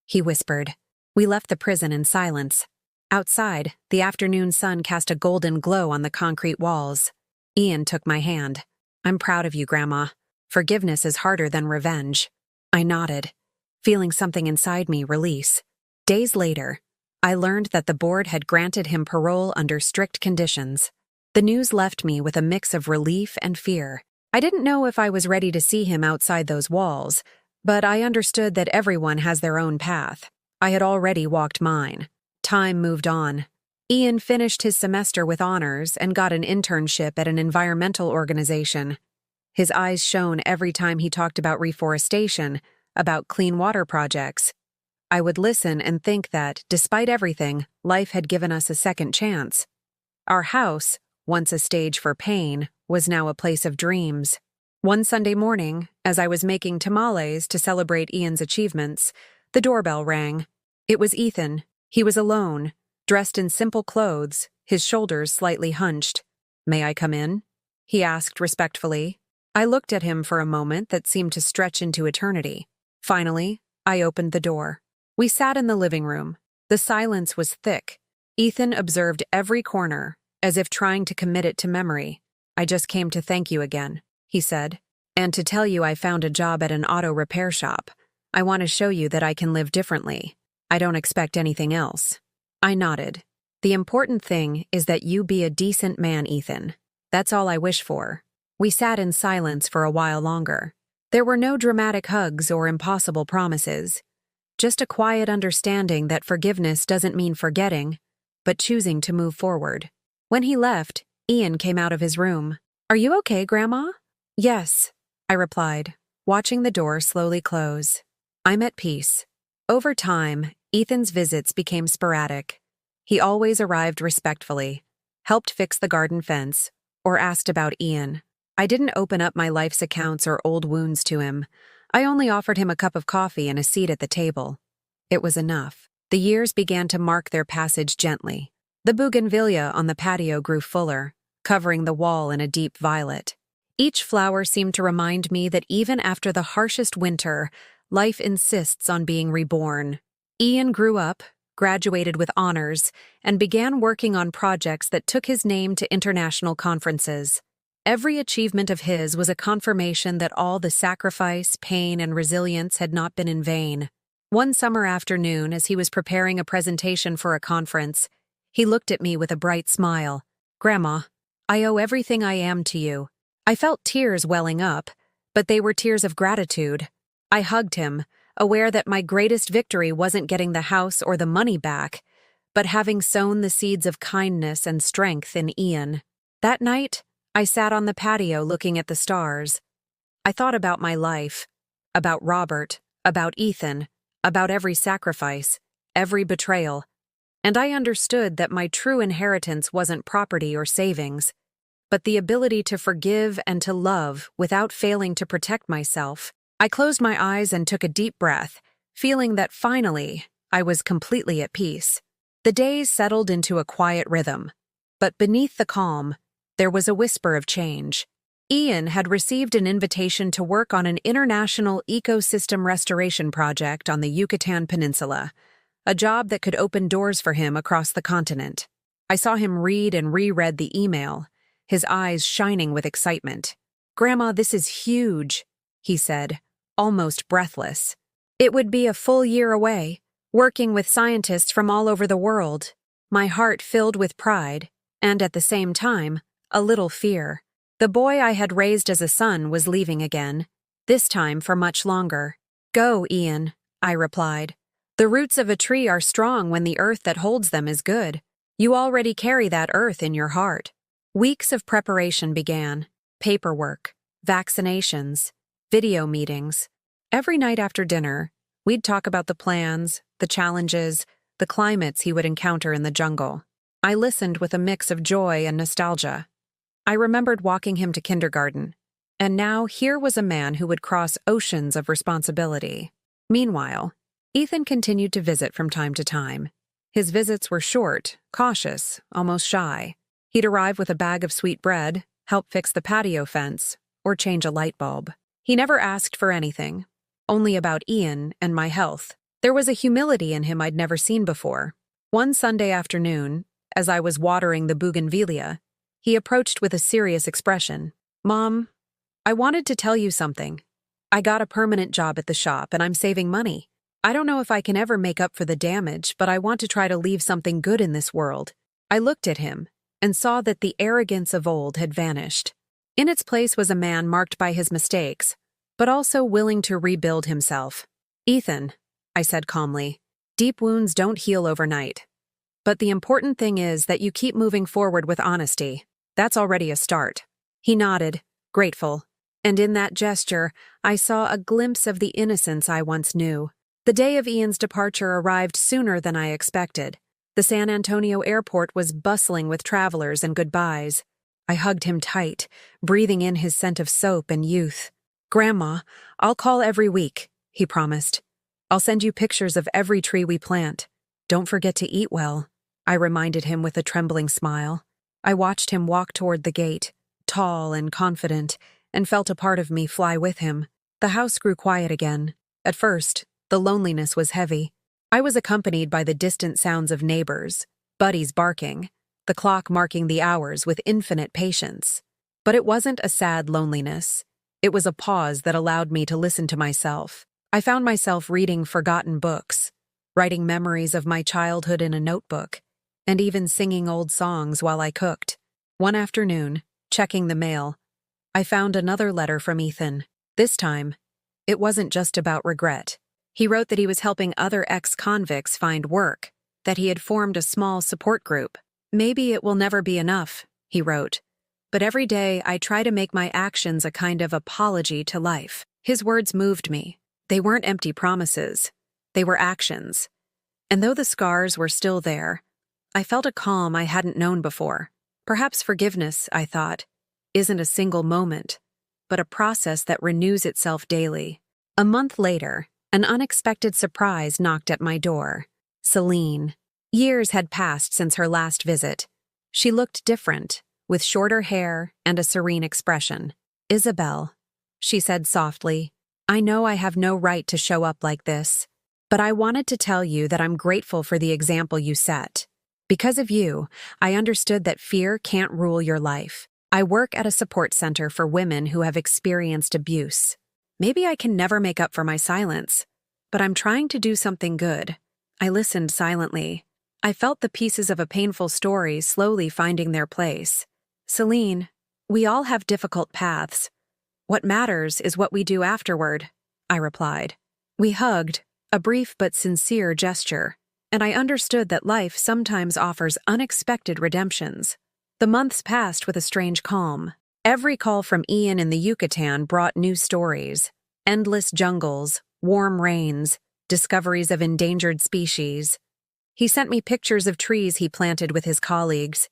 he whispered. We left the prison in silence. Outside, the afternoon sun cast a golden glow on the concrete walls. Ian took my hand. "I'm proud of you, Grandma. Forgiveness is harder than revenge." I nodded, feeling something inside me release. Days later, I learned that the board had granted him parole under strict conditions. The news left me with a mix of relief and fear. I didn't know if I was ready to see him outside those walls, but I understood that everyone has their own path. I had already walked mine. Time moved on. Ian finished his semester with honors and got an internship at an environmental organization. His eyes shone every time he talked about reforestation, about clean water projects. I would listen and think that, despite everything, life had given us a second chance. Our house, once a stage for pain, was now a place of dreams. One Sunday morning, as I was making tamales to celebrate Ian's achievements, the doorbell rang. It was Ethan. He was alone, dressed in simple clothes, his shoulders slightly hunched. "May I come in?" he asked respectfully. I looked at him for a moment that seemed to stretch into eternity. Finally, I opened the door. We sat in the living room. The silence was thick. Ethan observed every corner, as if trying to commit it to memory. "I just came to thank you again," he said, "and to tell you I found a job at an auto repair shop. I want to show you that I can live differently. I don't expect anything else." I nodded. "The important thing is that you be a decent man, Ethan. That's all I wish for." We sat in silence for a while longer. There were no dramatic hugs or impossible promises. Just a quiet understanding that forgiveness doesn't mean forgetting, but choosing to move forward. When he left, Ian came out of his room. "Are you okay, Grandma?" "Yes," I replied, watching the door slowly close. "I'm at peace." Over time, Ethan's visits became sporadic. He always arrived respectfully, helped fix the garden fence, or asked about Ian. I didn't open up my life's accounts or old wounds to him. I only offered him a cup of coffee and a seat at the table. It was enough. The years began to mark their passage gently. The bougainvillea on the patio grew fuller, covering the wall in a deep violet. Each flower seemed to remind me that even after the harshest winter, life insists on being reborn. Ian grew up, graduated with honors, and began working on projects that took his name to international conferences. Every achievement of his was a confirmation that all the sacrifice, pain, and resilience had not been in vain. One summer afternoon, as he was preparing a presentation for a conference, he looked at me with a bright smile. "Grandma, I owe everything I am to you." I felt tears welling up, but they were tears of gratitude. I hugged him, aware that my greatest victory wasn't getting the house or the money back, but having sown the seeds of kindness and strength in Ian. That night, I sat on the patio looking at the stars. I thought about my life, about Robert, about Ethan, about every sacrifice, every betrayal. and I understood that my true inheritance wasn't property or savings, but the ability to forgive and to love without failing to protect myself. I closed my eyes and took a deep breath, feeling that finally I was completely at peace. The days settled into a quiet rhythm, but beneath the calm, there was a whisper of change. Ian had received an invitation to work on an international ecosystem restoration project on the Yucatan Peninsula, a job that could open doors for him across the continent. I saw him read and reread the email, his eyes shining with excitement. "Grandma, this is huge," he said, almost breathless. "It would be a full year away, working with scientists from all over the world." My heart filled with pride, and at the same time, a little fear. The boy I had raised as a son was leaving again, this time for much longer. "Go, Ian," I replied. "The roots of a tree are strong when the earth that holds them is good. You already carry that earth in your heart." Weeks of preparation began: paperwork, vaccinations, video meetings. Every night after dinner, we'd talk about the plans, the challenges, the climates he would encounter in the jungle. I listened with a mix of joy and nostalgia. I remembered walking him to kindergarten, and now here was a man who would cross oceans of responsibility. Meanwhile, Ethan continued to visit from time to time. His visits were short, cautious, almost shy. He'd arrive with a bag of sweet bread, help fix the patio fence, or change a light bulb. He never asked for anything, only about Ian and my health. There was a humility in him I'd never seen before. One Sunday afternoon, as I was watering the bougainvillea, he approached with a serious expression. "Mom, I wanted to tell you something. I got a permanent job at the shop and I'm saving money. I don't know if I can ever make up for the damage, but I want to try to leave something good in this world." I looked at him and saw that the arrogance of old had vanished. In its place was a man marked by his mistakes, but also willing to rebuild himself. "Ethan," I said calmly, "deep wounds don't heal overnight. But the important thing is that you keep moving forward with honesty. That's already a start." He nodded, grateful, and in that gesture, I saw a glimpse of the innocence I once knew. The day of Ian's departure arrived sooner than I expected. The San Antonio airport was bustling with travelers and goodbyes. I hugged him tight, breathing in his scent of soap and youth. "Grandma, I'll call every week," he promised. "I'll send you pictures of every tree we plant. Don't forget to eat well," I reminded him with a trembling smile. I watched him walk toward the gate, tall and confident, and felt a part of me fly with him. The house grew quiet again. At first, the loneliness was heavy. I was accompanied by the distant sounds of neighbors, buddies barking, the clock marking the hours with infinite patience. But it wasn't a sad loneliness. It was a pause that allowed me to listen to myself. I found myself reading forgotten books, writing memories of my childhood in a notebook, and even singing old songs while I cooked. One afternoon, checking the mail, I found another letter from Ethan. This time, it wasn't just about regret. He wrote that he was helping other ex-convicts find work, that he had formed a small support group. "Maybe it will never be enough," he wrote, "but every day I try to make my actions a kind of apology to life." His words moved me. They weren't empty promises. They were actions. And though the scars were still there, I felt a calm I hadn't known before. Perhaps forgiveness, I thought, isn't a single moment, but a process that renews itself daily. A month later, an unexpected surprise knocked at my door. Celine. Years had passed since her last visit. She looked different, with shorter hair and a serene expression. "Isabel," she said softly, "I know I have no right to show up like this, but I wanted to tell you that I'm grateful for the example you set. Because of you, I understood that fear can't rule your life. I work at a support center for women who have experienced abuse. Maybe I can never make up for my silence, but I'm trying to do something good." I listened silently. I felt the pieces of a painful story slowly finding their place. "Celine, we all have difficult paths. What matters is what we do afterward," I replied. We hugged, a brief but sincere gesture, and I understood that life sometimes offers unexpected redemptions. The months passed with a strange calm. Every call from Ian in the Yucatan brought new stories: endless jungles, warm rains, discoveries of endangered species. He sent me pictures of trees he planted with his colleagues.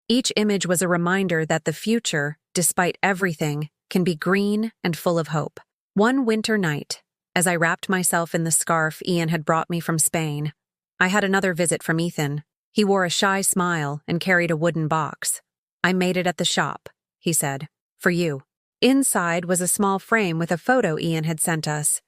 Each image was a reminder that the future, despite everything, can be green and full of hope. One winter night, as I wrapped myself in the scarf Ian had brought me from Spain, I had another visit from Ethan. He wore a shy smile and carried a wooden box. "I made it at the shop," he said. "For you." Inside was a small frame with a photo Ian had sent us.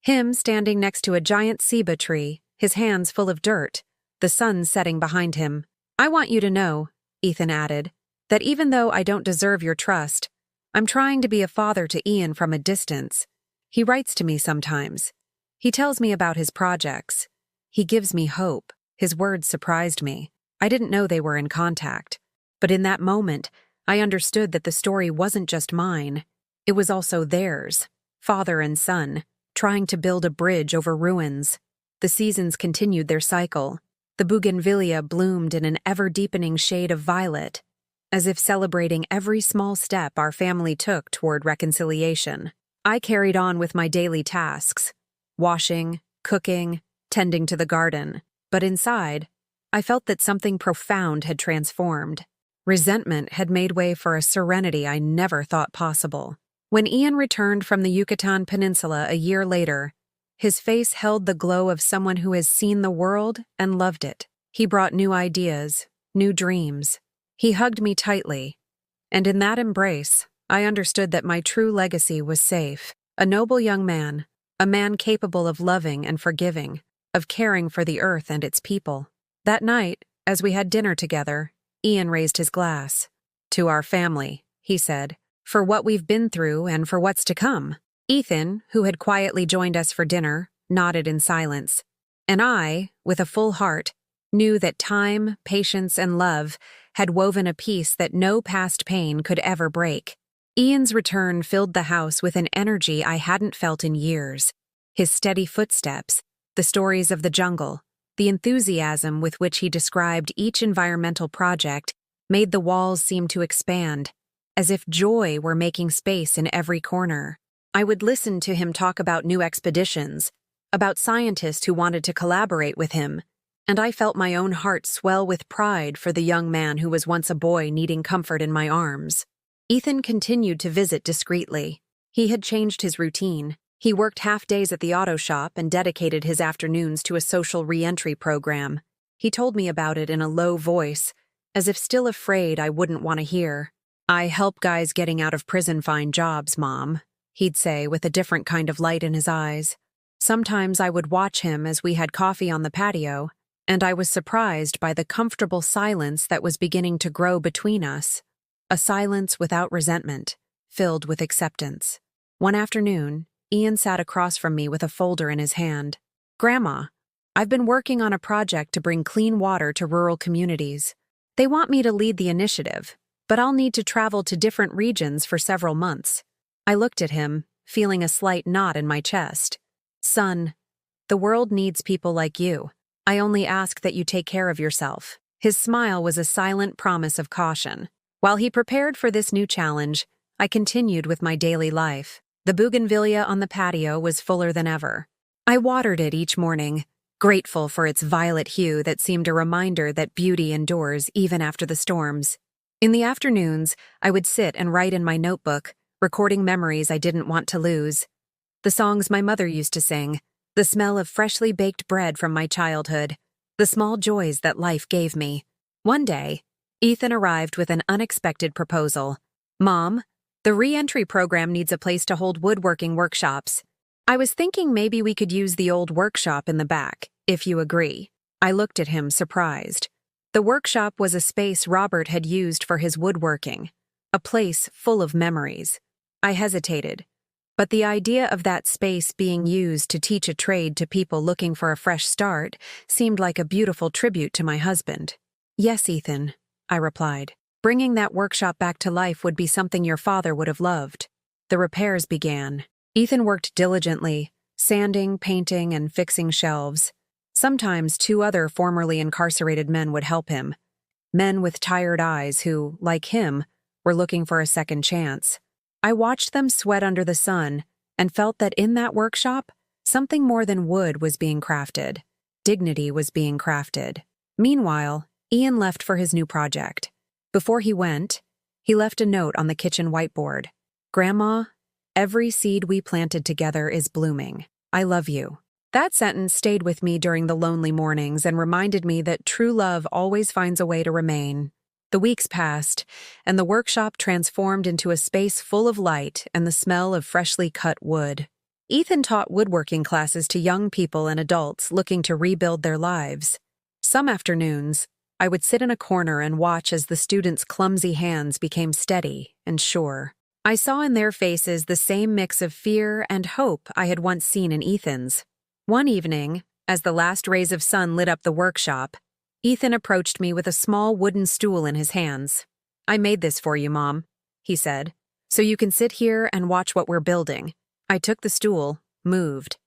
Him standing next to a giant ceiba tree, his hands full of dirt, the sun setting behind him. "I want you to know," Ethan added, "that even though I don't deserve your trust, I'm trying to be a father to Ian from a distance. He writes to me sometimes. He tells me about his projects. He gives me hope." His words surprised me. I didn't know they were in contact. But in that moment, I understood that the story wasn't just mine. It was also theirs, father and son, trying to build a bridge over ruins. The seasons continued their cycle. The bougainvillea bloomed in an ever-deepening shade of violet, as if celebrating every small step our family took toward reconciliation. I carried on with my daily tasks, washing, cooking, tending to the garden. But inside, I felt that something profound had transformed. Resentment had made way for a serenity I never thought possible. When Ian returned from the Yucatan Peninsula a year later, his face held the glow of someone who has seen the world and loved it. He brought new ideas, new dreams. He hugged me tightly, and in that embrace, I understood that my true legacy was safe. A noble young man, a man capable of loving and forgiving, of caring for the earth and its people. That night, as we had dinner together, Ian raised his glass. "To our family," he said, "for what we've been through and for what's to come." Ethan, who had quietly joined us for dinner, nodded in silence. And I, with a full heart, knew that time, patience, and love had woven a peace that no past pain could ever break. Ian's return filled the house with an energy I hadn't felt in years. His steady footsteps, the stories of the jungle, the enthusiasm with which he described each environmental project made the walls seem to expand, as if joy were making space in every corner. I would listen to him talk about new expeditions, about scientists who wanted to collaborate with him, and I felt my own heart swell with pride for the young man who was once a boy needing comfort in my arms. Ethan continued to visit discreetly. He had changed his routine. He worked half-days at the auto shop and dedicated his afternoons to a social re-entry program. He told me about it in a low voice, as if still afraid I wouldn't want to hear. "I help guys getting out of prison find jobs, Mom," he'd say with a different kind of light in his eyes. Sometimes I would watch him as we had coffee on the patio, and I was surprised by the comfortable silence that was beginning to grow between us. A silence without resentment, filled with acceptance. One afternoon, Ian sat across from me with a folder in his hand. "Grandma, I've been working on a project to bring clean water to rural communities. They want me to lead the initiative, but I'll need to travel to different regions for several months." I looked at him, feeling a slight knot in my chest. "Son, the world needs people like you. I only ask that you take care of yourself." His smile was a silent promise of caution. While he prepared for this new challenge, I continued with my daily life. The bougainvillea on the patio was fuller than ever. I watered it each morning, grateful for its violet hue that seemed a reminder that beauty endures even after the storms. In the afternoons, I would sit and write in my notebook, recording memories I didn't want to lose. The songs my mother used to sing, the smell of freshly baked bread from my childhood, the small joys that life gave me. One day, Ethan arrived with an unexpected proposal. "Mom, the re-entry program needs a place to hold woodworking workshops. I was thinking maybe we could use the old workshop in the back, if you agree." I looked at him, surprised. The workshop was a space Robert had used for his woodworking, a place full of memories. I hesitated, but the idea of that space being used to teach a trade to people looking for a fresh start seemed like a beautiful tribute to my husband. "Yes, Ethan," I replied. "Bringing that workshop back to life would be something your father would have loved." The repairs began. Ethan worked diligently, sanding, painting, and fixing shelves. Sometimes 2 other formerly incarcerated men would help him, men with tired eyes who, like him, were looking for a second chance. I watched them sweat under the sun and felt that in that workshop, something more than wood was being crafted. Dignity was being crafted. Meanwhile, Ian left for his new project. Before he went, he left a note on the kitchen whiteboard. "Grandma, every seed we planted together is blooming. I love you." That sentence stayed with me during the lonely mornings and reminded me that true love always finds a way to remain. The weeks passed, and the workshop transformed into a space full of light and the smell of freshly cut wood. Ethan taught woodworking classes to young people and adults looking to rebuild their lives. Some afternoons, I would sit in a corner and watch as the students' clumsy hands became steady and sure. I saw in their faces the same mix of fear and hope I had once seen in Ethan's. One evening, as the last rays of sun lit up the workshop, Ethan approached me with a small wooden stool in his hands. "I made this for you, Mom," he said, "so you can sit here and watch what we're building." I took the stool, moved.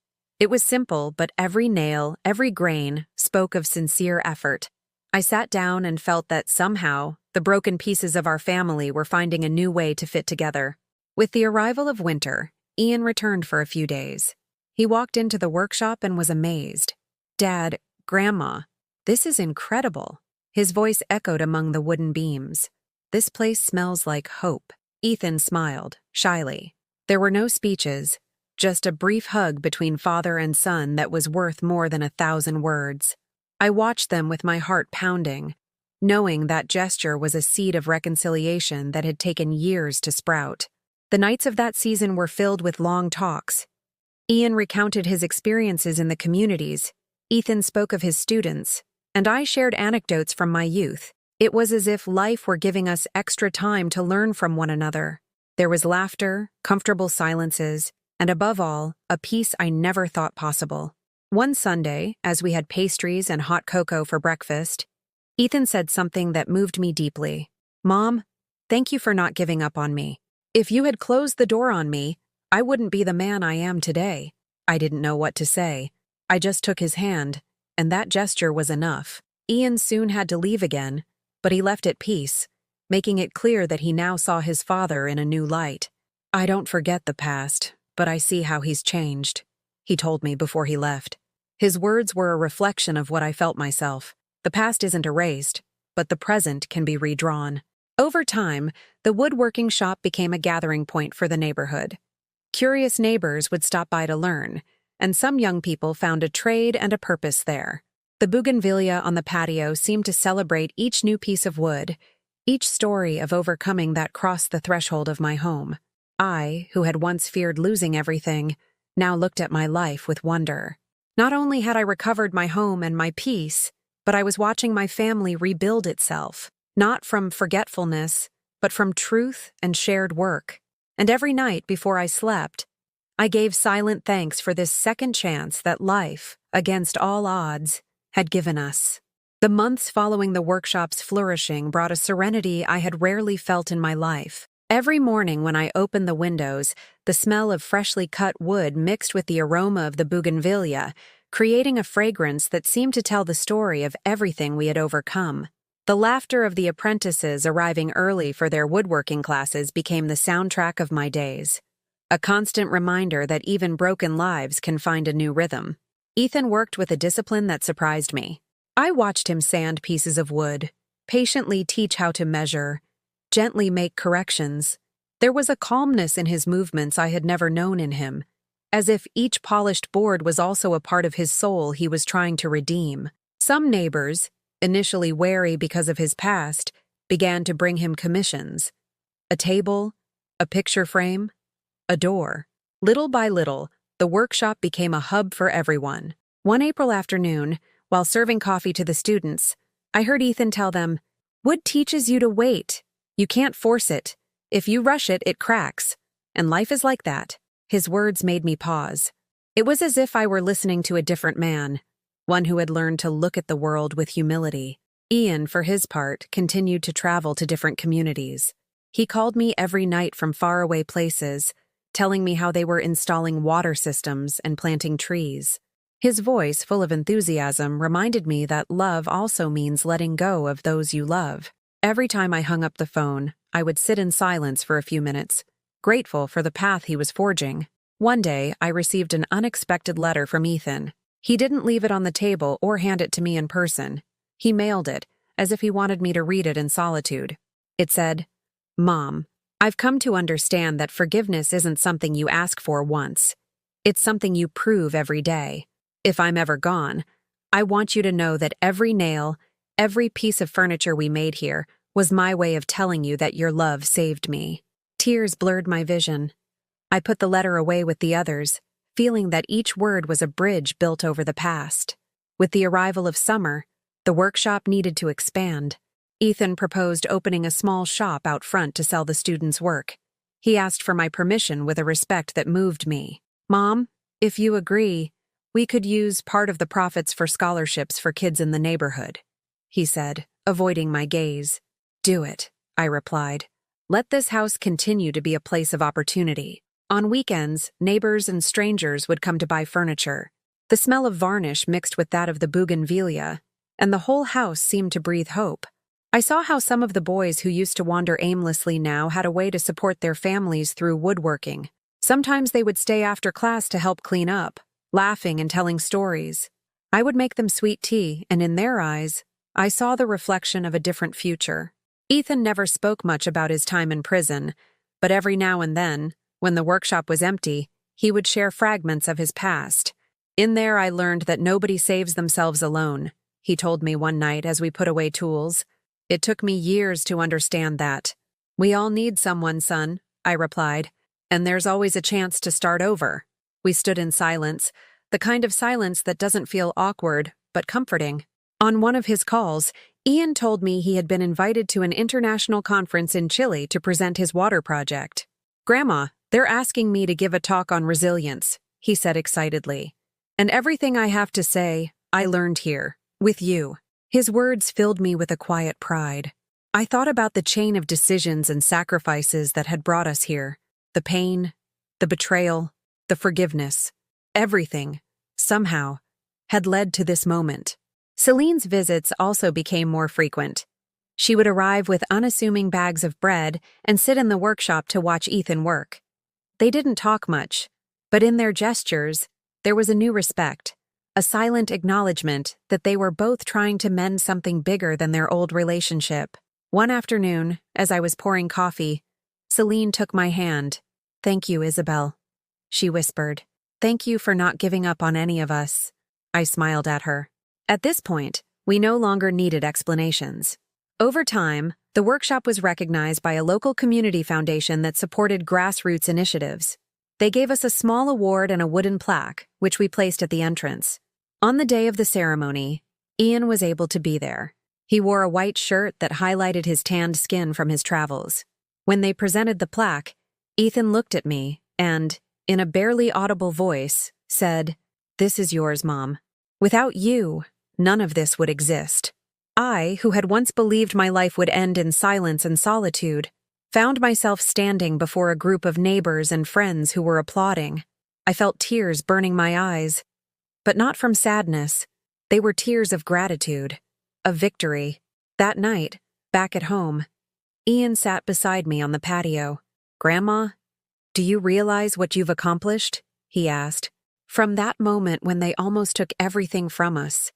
It was simple, but every nail, every grain, spoke of sincere effort. I sat down and felt that somehow, the broken pieces of our family were finding a new way to fit together. With the arrival of winter, Ian returned for a few days. He walked into the workshop and was amazed. "Dad, Grandma, this is incredible." His voice echoed among the wooden beams. "This place smells like hope." Ethan smiled, shyly. There were no speeches, just a brief hug between father and son that was worth more than 1,000 words. I watched them with my heart pounding, knowing that gesture was a seed of reconciliation that had taken years to sprout. The nights of that season were filled with long talks. Ian recounted his experiences in the communities, Ethan spoke of his students, and I shared anecdotes from my youth. It was as if life were giving us extra time to learn from one another. There was laughter, comfortable silences, and above all, a peace I never thought possible. One Sunday, as we had pastries and hot cocoa for breakfast, Ethan said something that moved me deeply. "Mom, thank you for not giving up on me. If you had closed the door on me, I wouldn't be the man I am today." I didn't know what to say. I just took his hand, and that gesture was enough. Ian soon had to leave again, but he left at peace, making it clear that he now saw his father in a new light. "I don't forget the past, but I see how he's changed," he told me before he left. His words were a reflection of what I felt myself. The past isn't erased, but the present can be redrawn. Over time, the woodworking shop became a gathering point for the neighborhood. Curious neighbors would stop by to learn, and some young people found a trade and a purpose there. The bougainvillea on the patio seemed to celebrate each new piece of wood, each story of overcoming that crossed the threshold of my home. I, who had once feared losing everything, now looked at my life with wonder. Not only had I recovered my home and my peace, but I was watching my family rebuild itself, not from forgetfulness, but from truth and shared work. And every night before I slept, I gave silent thanks for this second chance that life, against all odds, had given us. The months following the workshop's flourishing brought a serenity I had rarely felt in my life. Every morning when I opened the windows, the smell of freshly cut wood mixed with the aroma of the bougainvillea, creating a fragrance that seemed to tell the story of everything we had overcome. The laughter of the apprentices arriving early for their woodworking classes became the soundtrack of my days, a constant reminder that even broken lives can find a new rhythm. Ethan worked with a discipline that surprised me. I watched him sand pieces of wood, patiently teach how to measure, gently make corrections. There was a calmness in his movements I had never known in him, as if each polished board was also a part of his soul he was trying to redeem. Some neighbors, initially wary because of his past, began to bring him commissions. A table, a picture frame, a door. Little by little, the workshop became a hub for everyone. One April afternoon, while serving coffee to the students, I heard Ethan tell them, "Wood teaches you to wait. You can't force it. If you rush it, it cracks. And life is like that." His words made me pause. It was as if I were listening to a different man, one who had learned to look at the world with humility. Ian, for his part, continued to travel to different communities. He called me every night from faraway places, telling me how they were installing water systems and planting trees. His voice, full of enthusiasm, reminded me that love also means letting go of those you love. Every time I hung up the phone, I would sit in silence for a few minutes, grateful for the path he was forging. One day, I received an unexpected letter from Ethan. He didn't leave it on the table or hand it to me in person. He mailed it, as if he wanted me to read it in solitude. It said, "Mom, I've come to understand that forgiveness isn't something you ask for once. It's something you prove every day. If I'm ever gone, I want you to know that every nail, every piece of furniture we made here was my way of telling you that your love saved me." Tears blurred my vision. I put the letter away with the others, feeling that each word was a bridge built over the past. With the arrival of summer, the workshop needed to expand. Ethan proposed opening a small shop out front to sell the students' work. He asked for my permission with a respect that moved me. "Mom, if you agree, we could use part of the profits for scholarships for kids in the neighborhood," he said, avoiding my gaze. "Do it," I replied. "Let this house continue to be a place of opportunity." On weekends, neighbors and strangers would come to buy furniture. The smell of varnish mixed with that of the bougainvillea, and the whole house seemed to breathe hope. I saw how some of the boys who used to wander aimlessly now had a way to support their families through woodworking. Sometimes they would stay after class to help clean up, laughing and telling stories. I would make them sweet tea, and in their eyes, I saw the reflection of a different future. Ethan never spoke much about his time in prison, but every now and then, when the workshop was empty, he would share fragments of his past. "In there I learned that nobody saves themselves alone," he told me one night as we put away tools. "It took me years to understand that." "We all need someone, son," I replied, "and there's always a chance to start over." We stood in silence, the kind of silence that doesn't feel awkward, but comforting. On one of his calls, Ian told me he had been invited to an international conference in Chile to present his water project. "Grandma, they're asking me to give a talk on resilience," he said excitedly. "And everything I have to say, I learned here, with you." His words filled me with a quiet pride. I thought about the chain of decisions and sacrifices that had brought us here. The pain, the betrayal, the forgiveness. Everything, somehow, had led to this moment. Celine's visits also became more frequent. She would arrive with unassuming bags of bread and sit in the workshop to watch Ethan work. They didn't talk much, but in their gestures, there was a new respect. A silent acknowledgement that they were both trying to mend something bigger than their old relationship. One afternoon, as I was pouring coffee, Celine took my hand. "Thank you, Isabel," she whispered. "Thank you for not giving up on any of us." I smiled at her. At this point, we no longer needed explanations. Over time, the workshop was recognized by a local community foundation that supported grassroots initiatives. They gave us a small award and a wooden plaque, which we placed at the entrance. On the day of the ceremony, Ian was able to be there. He wore a white shirt that highlighted his tanned skin from his travels. When they presented the plaque, Ethan looked at me and, in a barely audible voice, said, "This is yours, Mom. Without you, none of this would exist." I, who had once believed my life would end in silence and solitude, found myself standing before a group of neighbors and friends who were applauding. I felt tears burning my eyes, but not from sadness. They were tears of gratitude, of victory. That night, back at home, Ian sat beside me on the patio. "Grandma, do you realize what you've accomplished?" he asked. "From that moment when they almost took everything from us,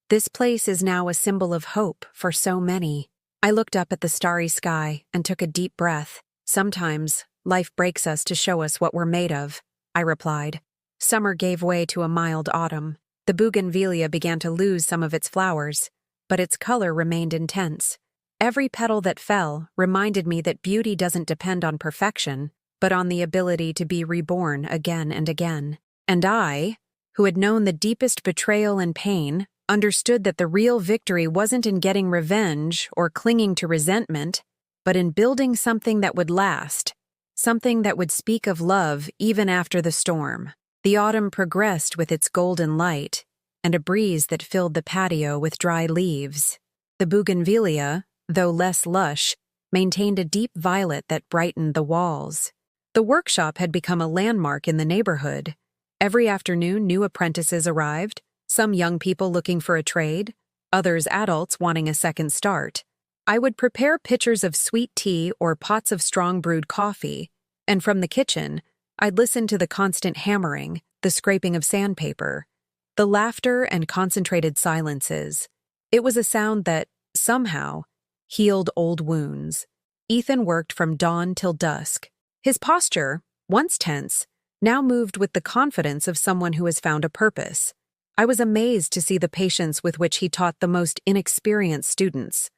this place is now a symbol of hope for so many." I looked up at the starry sky and took a deep breath. "Sometimes, life breaks us to show us what we're made of," I replied. Summer gave way to a mild autumn. The bougainvillea began to lose some of its flowers, but its color remained intense. Every petal that fell reminded me that beauty doesn't depend on perfection, but on the ability to be reborn again and again. And I, who had known the deepest betrayal and pain, understood that the real victory wasn't in getting revenge or clinging to resentment, but in building something that would last, something that would speak of love even after the storm. The autumn progressed with its golden light, and a breeze that filled the patio with dry leaves. The bougainvillea, though less lush, maintained a deep violet that brightened the walls. The workshop had become a landmark in the neighborhood. Every afternoon, new apprentices arrived, some young people looking for a trade, others adults wanting a second start. I would prepare pitchers of sweet tea or pots of strong brewed coffee, and from the kitchen, I'd listen to the constant hammering, the scraping of sandpaper. The laughter and concentrated silences. It was a sound that, somehow, healed old wounds. Ethan worked from dawn till dusk. His posture, once tense, now moved with the confidence of someone who has found a purpose. I was amazed to see the patience with which he taught the most inexperienced students.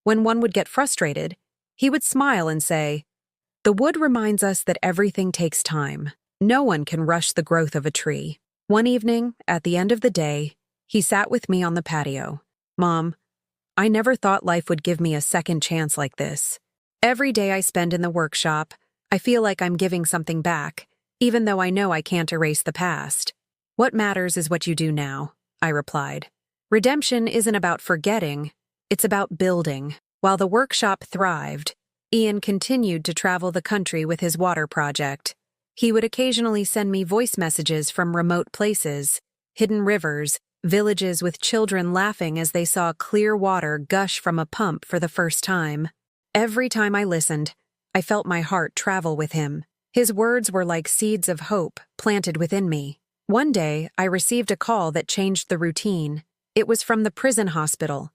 When one would get frustrated, he would smile and say, "The wood reminds us that everything takes time. No one can rush the growth of a tree." One evening, at the end of the day, he sat with me on the patio. "Mom, I never thought life would give me a second chance like this. Every day I spend in the workshop, I feel like I'm giving something back, even though I know I can't erase the past." "What matters is what you do now," I replied. "Redemption isn't about forgetting, it's about building." While the workshop thrived, Ian continued to travel the country with his water project. He would occasionally send me voice messages from remote places, hidden rivers, villages with children laughing as they saw clear water gush from a pump for the first time. Every time I listened, I felt my heart travel with him. His words were like seeds of hope planted within me. One day, I received a call that changed the routine. It was from the prison hospital.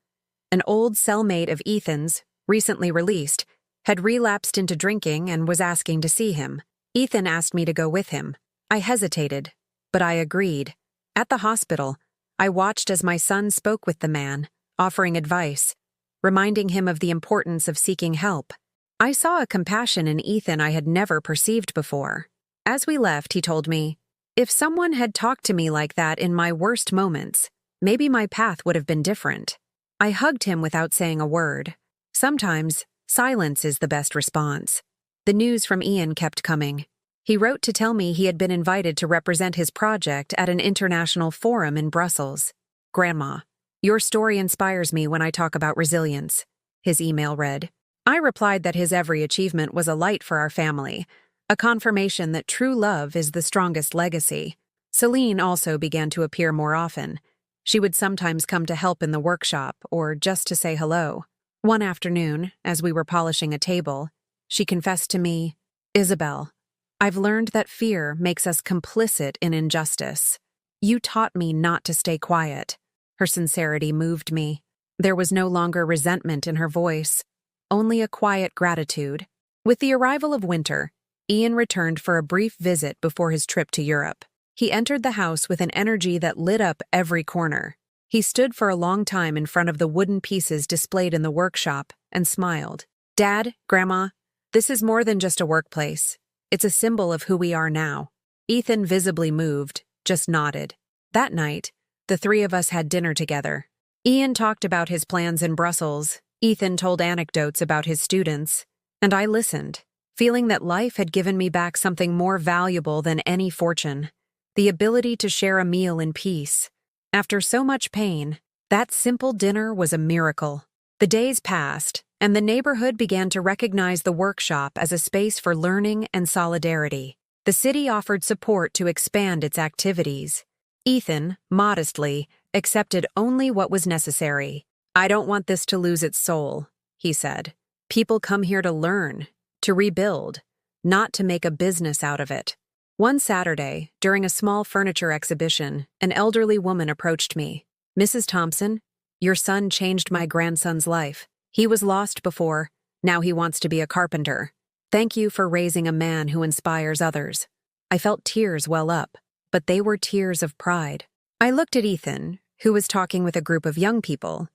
An old cellmate of Ethan's, recently released, had relapsed into drinking and was asking to see him. Ethan asked me to go with him. I hesitated, but I agreed. At the hospital, I watched as my son spoke with the man, offering advice, reminding him of the importance of seeking help. I saw a compassion in Ethan I had never perceived before. As we left, he told me, "If someone had talked to me like that in my worst moments, maybe my path would have been different." I hugged him without saying a word. Sometimes, silence is the best response. The news from Ian kept coming. He wrote to tell me he had been invited to represent his project at an international forum in Brussels. "Grandma, your story inspires me when I talk about resilience," his email read. I replied that his every achievement was a light for our family, a confirmation that true love is the strongest legacy. Celine also began to appear more often. She would sometimes come to help in the workshop or just to say hello. One afternoon, as we were polishing a table, she confessed to me, "Isabel, I've learned that fear makes us complicit in injustice. You taught me not to stay quiet." Her sincerity moved me. There was no longer resentment in her voice, only a quiet gratitude. With the arrival of winter, Ian returned for a brief visit before his trip to Europe. He entered the house with an energy that lit up every corner. He stood for a long time in front of the wooden pieces displayed in the workshop and smiled. "Dad, Grandma, this is more than just a workplace. It's a symbol of who we are now." Ethan visibly moved, just nodded. That night, the three of us had dinner together. Ian talked about his plans in Brussels, Ethan told anecdotes about his students, and I listened, feeling that life had given me back something more valuable than any fortune: the ability to share a meal in peace. After so much pain, that simple dinner was a miracle. The days passed, and the neighborhood began to recognize the workshop as a space for learning and solidarity. The city offered support to expand its activities. Ethan, modestly, accepted only what was necessary. "I don't want this to lose its soul," he said. "People come here to learn, to rebuild, not to make a business out of it." One Saturday, during a small furniture exhibition, an elderly woman approached me. "Mrs. Thompson, your son changed my grandson's life. He was lost before, now he wants to be a carpenter. Thank you for raising a man who inspires others." I felt tears well up, but they were tears of pride. I looked at Ethan, who was talking with a group of young people,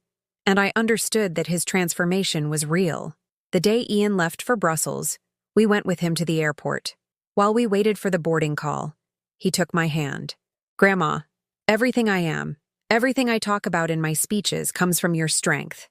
and I understood that his transformation was real. The day Ian left for Brussels, we went with him to the airport. While we waited for the boarding call, he took my hand. "Grandma, everything I am, everything I talk about in my speeches comes from your strength.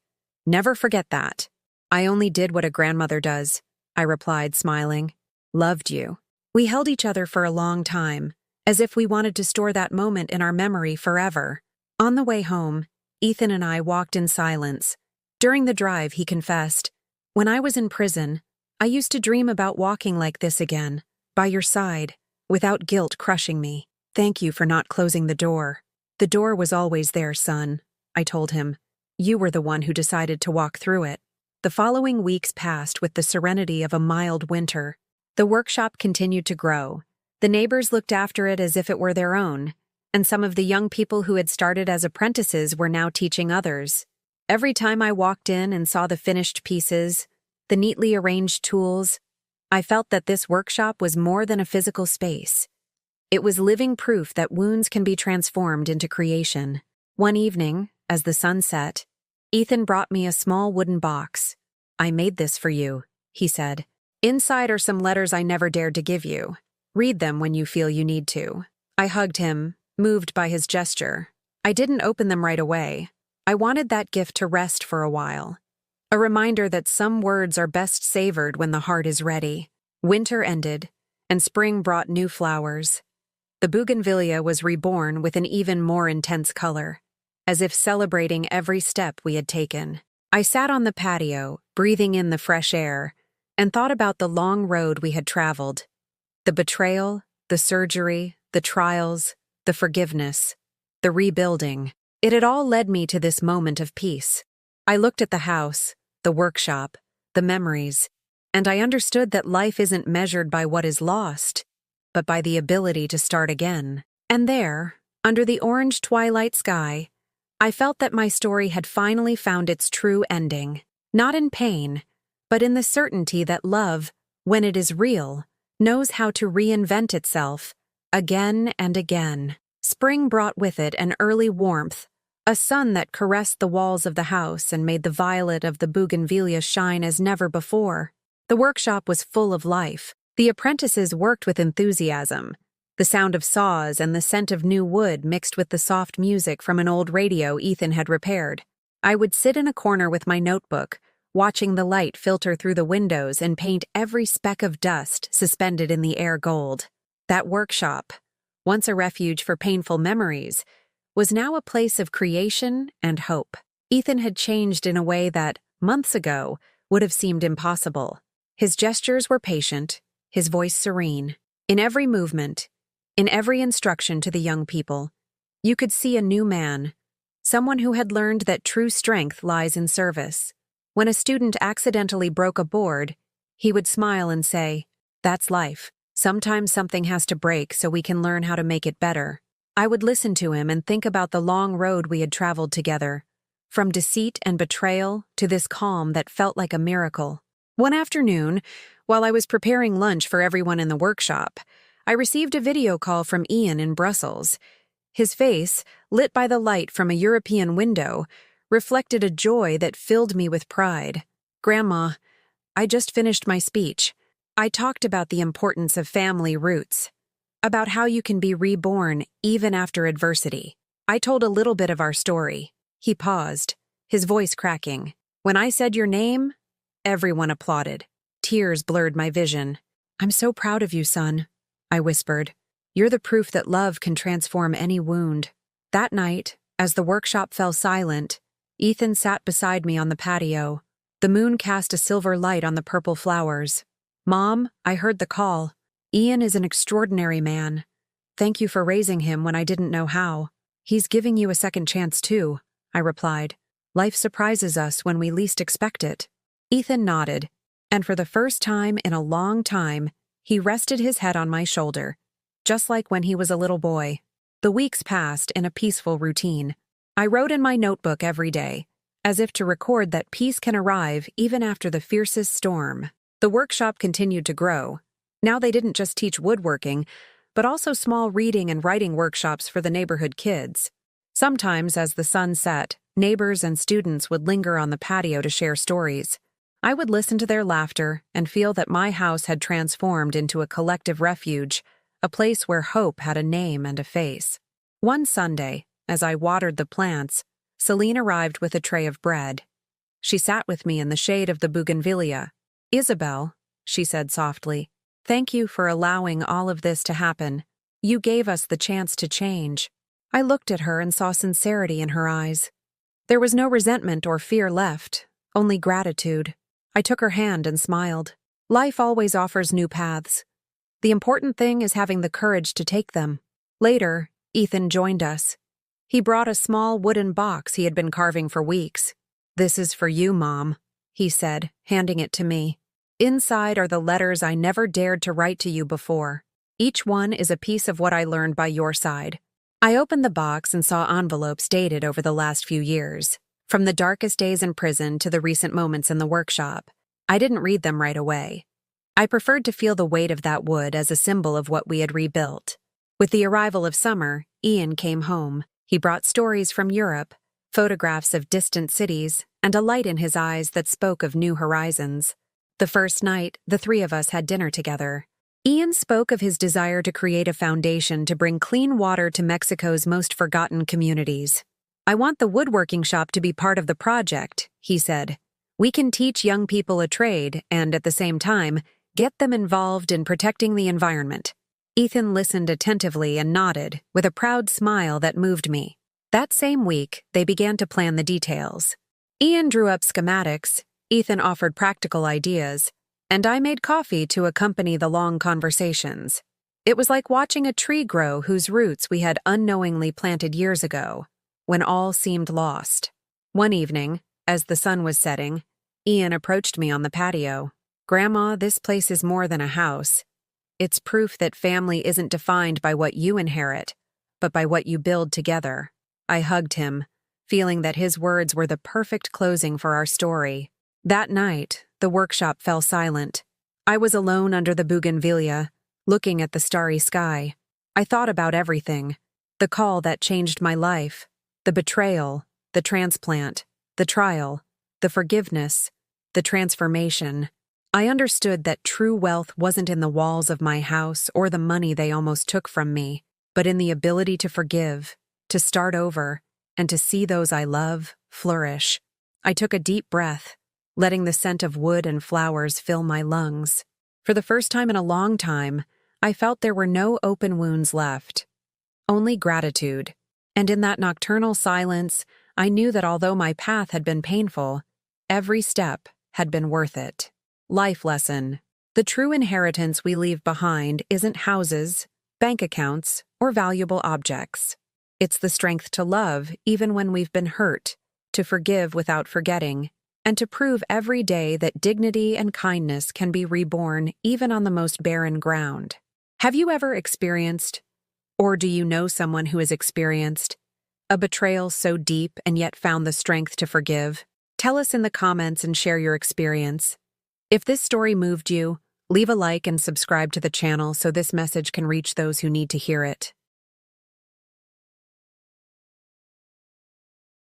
Never forget that." "I only did what a grandmother does," I replied, smiling. "Loved you." We held each other for a long time, as if we wanted to store that moment in our memory forever. On the way home, Ethan and I walked in silence. During the drive, he confessed, "When I was in prison, I used to dream about walking like this again, by your side, without guilt crushing me. Thank you for not closing the door." "The door was always there, son," I told him. "You were the one who decided to walk through it." The following weeks passed with the serenity of a mild winter. The workshop continued to grow. The neighbors looked after it as if it were their own. and some of the young people who had started as apprentices were now teaching others. Every time I walked in and saw the finished pieces, the neatly arranged tools, I felt that this workshop was more than a physical space. It was living proof that wounds can be transformed into creation. One evening, as the sun set, Ethan brought me a small wooden box. "I made this for you," he said. "Inside are some letters I never dared to give you. Read them when you feel you need to." I hugged him, moved by his gesture. I didn't open them right away. I wanted that gift to rest for a while. A reminder that some words are best savored when the heart is ready. Winter ended, and spring brought new flowers. The bougainvillea was reborn with an even more intense color, as if celebrating every step we had taken. I sat on the patio, breathing in the fresh air, and thought about the long road we had traveled. The betrayal, the surgery, the trials, the forgiveness, the rebuilding. It had all led me to this moment of peace. I looked at the house, the workshop, the memories, and I understood that life isn't measured by what is lost, but by the ability to start again. And there, under the orange twilight sky, I felt that my story had finally found its true ending, not in pain, but in the certainty that love, when it is real, knows how to reinvent itself, again and again. Spring brought with it an early warmth, a sun that caressed the walls of the house and made the violet of the bougainvillea shine as never before. The workshop was full of life. The apprentices worked with enthusiasm. The sound of saws and the scent of new wood mixed with the soft music from an old radio Ethan had repaired. I would sit in a corner with my notebook, watching the light filter through the windows and paint every speck of dust suspended in the air gold. That workshop, once a refuge for painful memories, was now a place of creation and hope. Ethan had changed in a way that, months ago, would have seemed impossible. His gestures were patient, his voice serene. In every movement, in every instruction to the young people, you could see a new man, someone who had learned that true strength lies in service. When a student accidentally broke a board, he would smile and say, "That's life. Sometimes something has to break so we can learn how to make it better." I would listen to him and think about the long road we had traveled together, from deceit and betrayal to this calm that felt like a miracle. One afternoon, while I was preparing lunch for everyone in the workshop, I received a video call from Ian in Brussels. His face, lit by the light from a European window, reflected a joy that filled me with pride. "Grandma, I just finished my speech. I talked about the importance of family roots, about how you can be reborn even after adversity. I told a little bit of our story." He paused, his voice cracking. "When I said your name, everyone applauded. Tears blurred my vision. "I'm so proud of you, son," I whispered. "You're the proof that love can transform any wound." That night, as the workshop fell silent, Ethan sat beside me on the patio. The moon cast a silver light on the purple flowers. "Mom, I heard the call. Ian is an extraordinary man. Thank you for raising him when I didn't know how." "He's giving you a second chance, too," I replied. "Life surprises us when we least expect it." Ethan nodded, and for the first time in a long time, he rested his head on my shoulder, just like when he was a little boy. The weeks passed in a peaceful routine. I wrote in my notebook every day, as if to record that peace can arrive even after the fiercest storm. The workshop continued to grow. Now they didn't just teach woodworking, but also small reading and writing workshops for the neighborhood kids. Sometimes, as the sun set, neighbors and students would linger on the patio to share stories. I would listen to their laughter and feel that my house had transformed into a collective refuge, a place where hope had a name and a face. One Sunday, as I watered the plants, Celine arrived with a tray of bread. She sat with me in the shade of the bougainvillea. "Isabel," she said softly, "thank you for allowing all of this to happen. You gave us the chance to change." I looked at her and saw sincerity in her eyes. There was no resentment or fear left, only gratitude. I took her hand and smiled. Life always offers new paths. The important thing is having the courage to take them. Later, Ethan joined us. He brought a small wooden box he had been carving for weeks. "This is for you, Mom," he said, handing it to me. "Inside are the letters I never dared to write to you before. Each one is a piece of what I learned by your side. I opened the box and saw envelopes dated over the last few years, from the darkest days in prison to the recent moments in the workshop. I didn't read them right away. I preferred to feel the weight of that wood as a symbol of what we had rebuilt. With the arrival of summer, Ian came home. He brought stories from Europe, photographs of distant cities, and a light in his eyes that spoke of new horizons. The first night, the three of us had dinner together. Ian spoke of his desire to create a foundation to bring clean water to Mexico's most forgotten communities. "I want the woodworking shop to be part of the project," he said. "We can teach young people a trade and, at the same time, get them involved in protecting the environment." Ethan listened attentively and nodded, with a proud smile that moved me. That same week, they began to plan the details. Ian drew up schematics, Ethan offered practical ideas, and I made coffee to accompany the long conversations. It was like watching a tree grow whose roots we had unknowingly planted years ago, when all seemed lost. One evening, as the sun was setting, Ian approached me on the patio. "Grandma, this place is more than a house. It's proof that family isn't defined by what you inherit, but by what you build together." I hugged him, feeling that his words were the perfect closing for our story. That night, the workshop fell silent. I was alone under the bougainvillea, looking at the starry sky. I thought about everything: the call that changed my life, the betrayal, the transplant, the trial, the forgiveness, the transformation. I understood that true wealth wasn't in the walls of my house or the money they almost took from me, but in the ability to forgive, to start over, and to see those I love flourish. I took a deep breath, letting the scent of wood and flowers fill my lungs. For the first time in a long time, I felt there were no open wounds left, only gratitude. And in that nocturnal silence, I knew that although my path had been painful, every step had been worth it. Life lesson: the true inheritance we leave behind isn't houses, bank accounts, or valuable objects. It's the strength to love even when we've been hurt, to forgive without forgetting, and to prove every day that dignity and kindness can be reborn even on the most barren ground. Have you ever experienced, or do you know someone who has experienced, a betrayal so deep and yet found the strength to forgive? Tell us in the comments and share your experience. If this story moved you, leave a like and subscribe to the channel so this message can reach those who need to hear it.